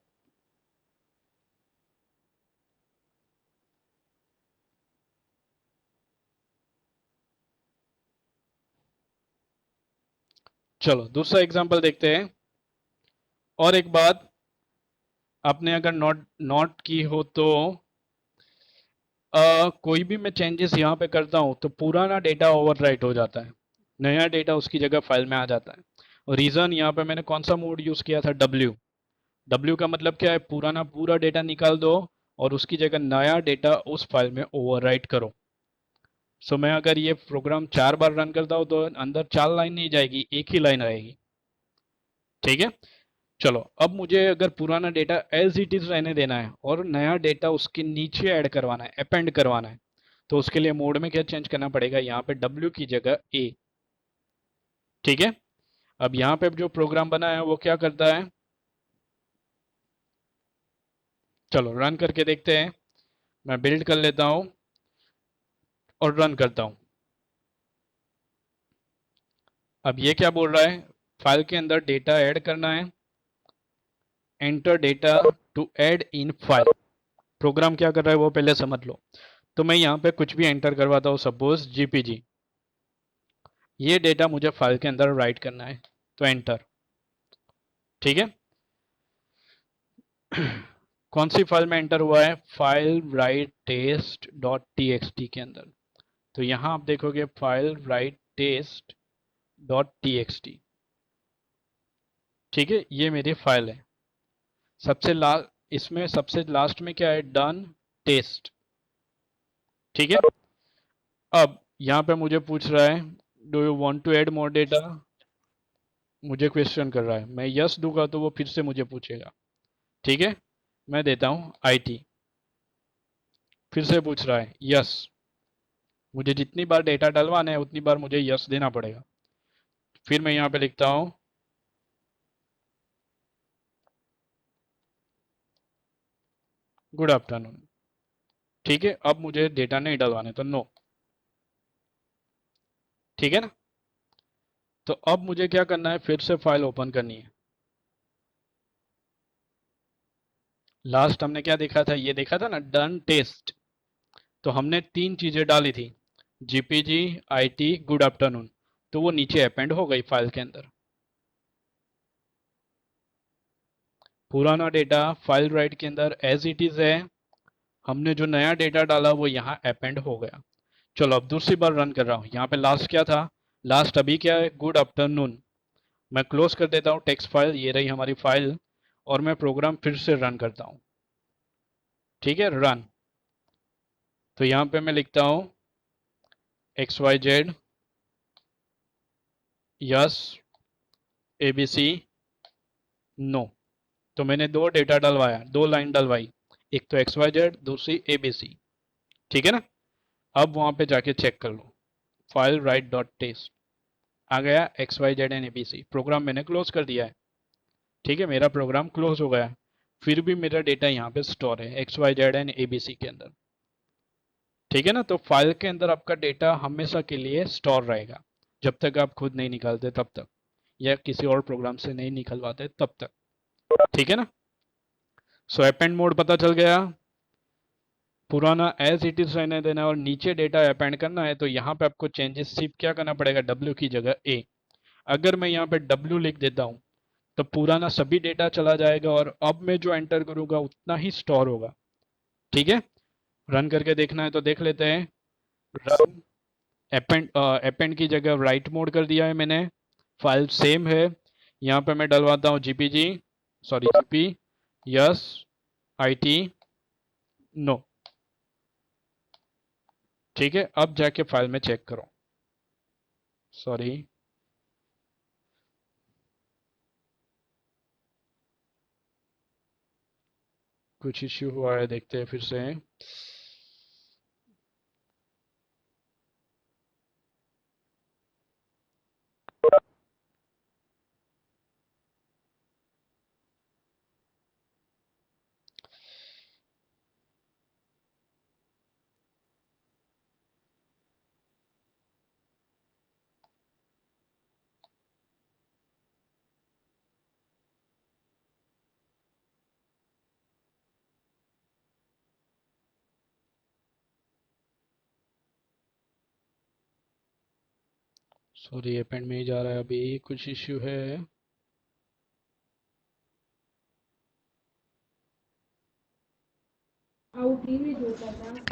चलो दूसरा एग्जांपल देखते हैं। और एक बात, आपने अगर नोट नोट की हो तो कोई भी मैं चेंजेस यहाँ पे करता हूँ तो पुराना डेटा ओवरराइट हो जाता है, नया डेटा उसकी जगह फाइल में आ जाता है। और रीज़न यहाँ पे मैंने कौन सा मोड यूज़ किया था, डब्ल्यू। डब्ल्यू का मतलब क्या है, पुराना पूरा डेटा निकाल दो और उसकी जगह नया डेटा उस फाइल में ओवरराइट करो। सो मैं अगर ये प्रोग्राम 4 बार रन करता हूँ तो अंदर 4 लाइन नहीं जाएगी, एक ही लाइन आएगी। ठीक है। चलो अब मुझे अगर पुराना डेटा एज इट इज रहने देना है और नया डेटा उसके नीचे ऐड करवाना है, अपेंड करवाना है, तो उसके लिए मोड में क्या चेंज करना पड़ेगा, यहाँ पे W की जगह A। ठीक है। अब यहाँ पे जो प्रोग्राम बना है वो क्या करता है, चलो रन करके देखते हैं। मैं बिल्ड कर लेता हूं और रन करता हूं। अब ये क्या बोल रहा है, फाइल के अंदर डेटा ऐड करना है, enter data to add in file. Program क्या कर रहा है वो पहले समझ लो। तो मैं यहाँ पे कुछ भी एंटर करवाता हूँ, सपोज जीपीजी, ये डेटा मुझे फाइल के अंदर राइट करना है, तो एंटर। ठीक है। कौन सी फाइल में एंटर हुआ है, file write test dot t के अंदर। तो यहां आप देखोगे file write test dot t. ठीक है, ये मेरी फाइल है। सबसे लास्ट, इसमें सबसे लास्ट में क्या है, डन टेस्ट। ठीक है। अब यहाँ पे मुझे पूछ रहा है do you want to add more data, मुझे क्वेश्चन कर रहा है, मैं यस दूंगा तो वो फिर से मुझे पूछेगा। ठीक है, मैं देता हूँ IT, फिर से पूछ रहा है यस। मुझे जितनी बार डेटा डलवाना है उतनी बार मुझे यस देना पड़ेगा। फिर मैं यहाँ पे लिखता हूँ गुड आफ्टरनून। ठीक है, अब मुझे डेटा नहीं डलवाने तो नो। ठीक है ना। तो अब मुझे क्या करना है, फिर से फाइल ओपन करनी है। लास्ट हमने क्या देखा था, ये देखा था ना डन टेस्ट। तो हमने तीन चीजें डाली थी, जीपीजी, IT, गुड आफ्टरनून, तो वो नीचे अपेंड हो गई फाइल के अंदर। पुराना डेटा फाइल राइट के अंदर एज इट इज है, हमने जो नया डेटा डाला वो यहाँ अपेंड हो गया। चलो अब दूसरी बार रन कर रहा हूँ। यहाँ पे लास्ट क्या था, लास्ट अभी क्या है, गुड आफ्टरनून। मैं क्लोज कर देता हूँ टेक्स्ट फाइल, ये रही हमारी फाइल, और मैं प्रोग्राम फिर से रन करता हूँ। ठीक है, रन। तो यहाँ पे मैं लिखता हूँ XYZ यस, ABC नो। तो मैंने दो डेटा डलवाया, दो लाइन डलवाई, एक तो XYZ, दूसरी ABC। ठीक है ना। अब वहां पे जाके चेक कर लो, फाइल राइट डॉट टेस्ट आ गया, XYZ एंड ABC। प्रोग्राम मैंने क्लोज कर दिया है। ठीक है, मेरा प्रोग्राम क्लोज हो गया है, फिर भी मेरा डेटा यहाँ पे स्टोर है XYZ एंड ABC के अंदर। ठीक है ना। तो फाइल के अंदर आपका डेटा हमेशा के लिए स्टोर रहेगा, जब तक आप खुद नहीं निकालते तब तक, या किसी और प्रोग्राम से नहीं निकलवाते तब तक। ठीक है ना। सो अपेंड मोड पता चल गया, पुराना एज इट इज रहने देना और नीचे डेटा अपेंड करना है। तो यहाँ पे आपको चेंजेस सिर्फ क्या करना पड़ेगा, W की जगह A। अगर मैं यहाँ पे W लिख देता हूँ तो पुराना सभी डेटा चला जाएगा और अब मैं जो एंटर करूंगा उतना ही स्टोर होगा। ठीक है, रन करके देखना है तो देख लेते हैं। रन, अपेंड की जगह राइट मोड कर दिया है मैंने, फाइल सेम है। यहाँ पे मैं डलवाता हूँ GPG, sorry GP yes, IT no. ठीक है, अब जाके फाइल में चेक करो। सॉरी, कुछ इश्यू हुआ है, देखते हैं फिर से। सॉरी, अपेंड में ही जा रहा है, अभी कुछ इश्यू है।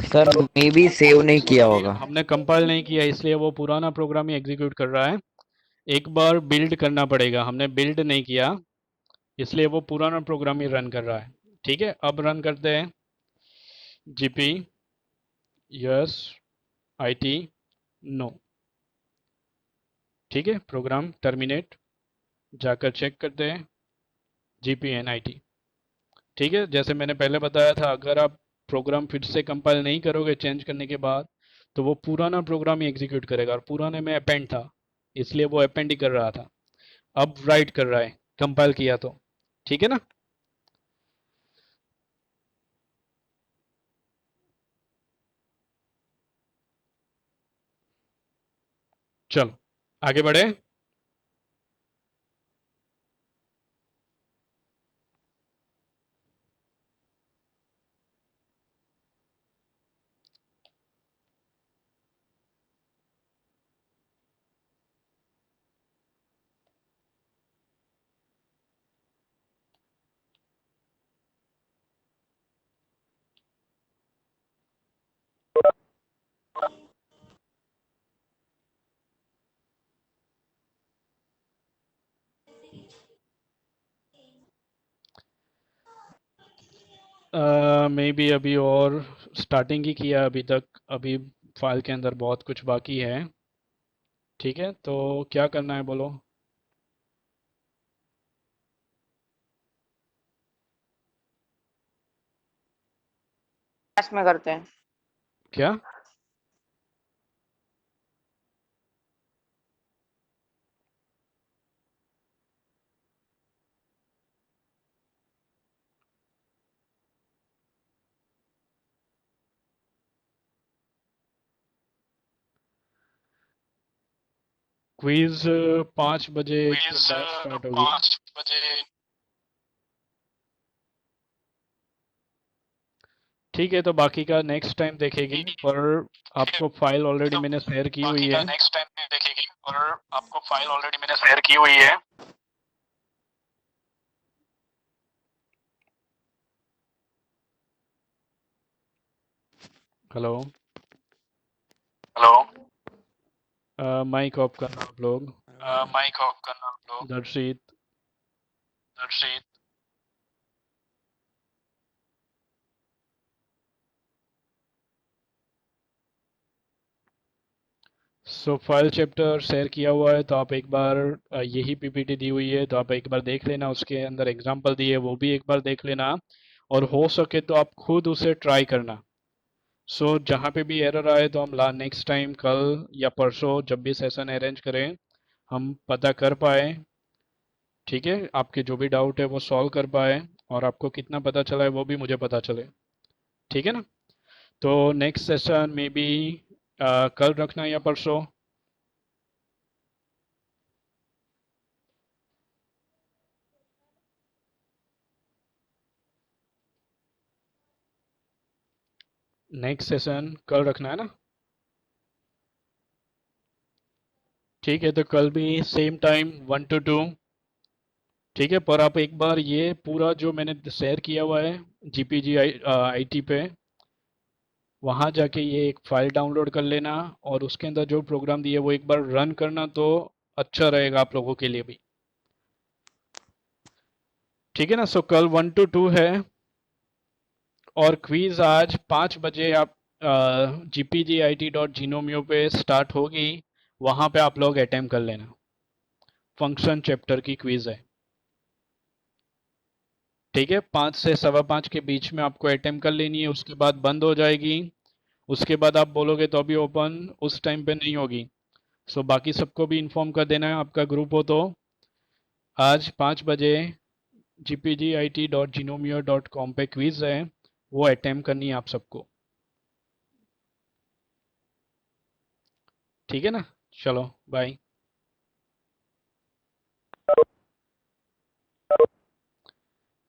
सर मे भी सेव नहीं किया अभी होगा। हमने कंपाइल नहीं किया इसलिए वो पुराना प्रोग्राम ही एग्जीक्यूट कर रहा है। एक बार बिल्ड करना पड़ेगा, हमने बिल्ड नहीं किया इसलिए वो पुराना प्रोग्राम ही रन कर रहा है। ठीक है, अब रन करते हैं, जीपी यस, IT नो। ठीक है, प्रोग्राम टर्मिनेट। जाकर चेक करते हैं GPNIT। ठीक है, जैसे मैंने पहले बताया था, अगर आप प्रोग्राम फिर से कंपाइल नहीं करोगे चेंज करने के बाद, तो वो पुराना प्रोग्राम ही एग्जीक्यूट करेगा, और पुराने में अपेंड था, इसलिए वो अपेंड ही कर रहा था। अब राइट कर रहा है कंपाइल किया तो। ठीक है ना। चलो आगे बढ़े। मे बी अभी और स्टार्टिंग ही किया अभी तक, अभी फाइल के अंदर बहुत कुछ बाकी है। ठीक है, तो क्या करना है बोलो। क्लास में करते हैं। क्या? क्विज 5 बजे के बाद स्टार्ट होगी। 5 बजे। ठीक है, तो बाकी का नेक्स्ट टाइम देखेगी, पर आपको फाइल ऑलरेडी तो मैंने शेयर की हुई बाकी का है। नेक्स्ट टाइम देखेगी, और आपको फाइल ऑलरेडी मैंने शेयर की हुई है। हेलो, हेलो, माइक ऑफ करना आप लोग। माइक ऑफ करना आप लोग। दर्शित। दर्शित। सो फाइल चैप्टर शेयर किया हुआ है, तो आप एक बार यही पीपीटी दी हुई है, तो आप एक बार देख लेना, उसके अंदर एग्जांपल दिए वो भी एक बार देख लेना, और हो सके तो आप खुद उसे ट्राई करना। सो जहाँ पे भी एरर आए तो हम नेक्स्ट टाइम कल या परसों जब भी सेशन अरेंज करें, हम पता कर पाए। ठीक है, आपके जो भी डाउट है वो सॉल्व कर पाए, और आपको कितना पता चला है वो भी मुझे पता चले। ठीक है ना। तो नेक्स्ट सेशन में भी कल रखना या परसों। नेक्स्ट सेशन कल रखना है ना। ठीक है, तो कल भी सेम टाइम 1 to 2। ठीक है, पर आप एक बार ये पूरा जो मैंने शेयर किया हुआ है GPG IT पे, वहाँ जाके ये एक फाइल डाउनलोड कर लेना, और उसके अंदर जो प्रोग्राम दिए वो एक बार रन करना, तो अच्छा रहेगा आप लोगों के लिए भी। ठीक है ना। सो कल 1 to 2 है, और क्विज आज 5 बजे आप gpgit.gnomeo पे स्टार्ट होगी, वहाँ पे आप लोग अटेम्प्ट कर लेना। फंक्शन चैप्टर की क्विज है। ठीक है, 5 से 5:15 के बीच में आपको अटेम्प्ट कर लेनी है, उसके बाद बंद हो जाएगी। उसके बाद आप बोलोगे तो अभी ओपन उस टाइम पे नहीं होगी। सो बाकी सबको भी इन्फॉर्म कर देना है, आपका ग्रुप हो तो। आज 5 बजे gpgit.gnomeo.com पे क्विज है, वो अटेम्प्ट करनी है आप सबको। ठीक है ना। चलो bye.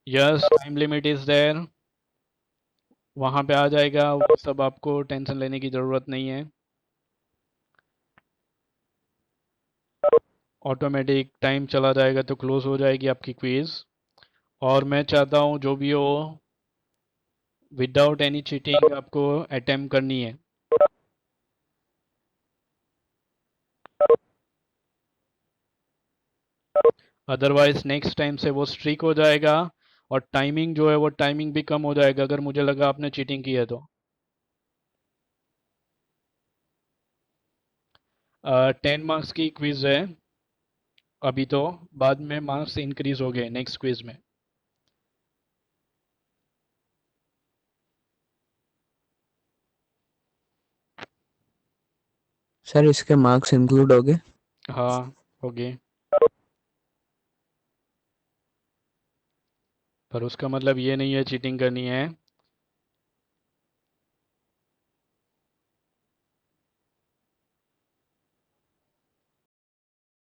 Yes, time limit is there, वहाँ पे आ जाएगा वो सब, आपको टेंशन लेने की ज़रूरत नहीं है। ऑटोमेटिक टाइम चला जाएगा तो क्लोज हो जाएगी आपकी क्विज। और मैं चाहता हूँ जो भी हो, विदाउट एनी चीटिंग आपको अटेम्प्ट करनी है। अदरवाइज नेक्स्ट टाइम से वो स्ट्रिक हो जाएगा, और टाइमिंग जो है वो टाइमिंग भी कम हो जाएगा, अगर मुझे लगा आपने चीटिंग की है तो। 10 मार्क्स की क्विज है। अभी तो बाद में मार्क्स इंक्रीज हो गए नेक्स्ट क्विज में। सर इसके मार्क्स इंक्लूड हो गए? हाँ हो गए, पर उसका मतलब ये नहीं है चीटिंग करनी है।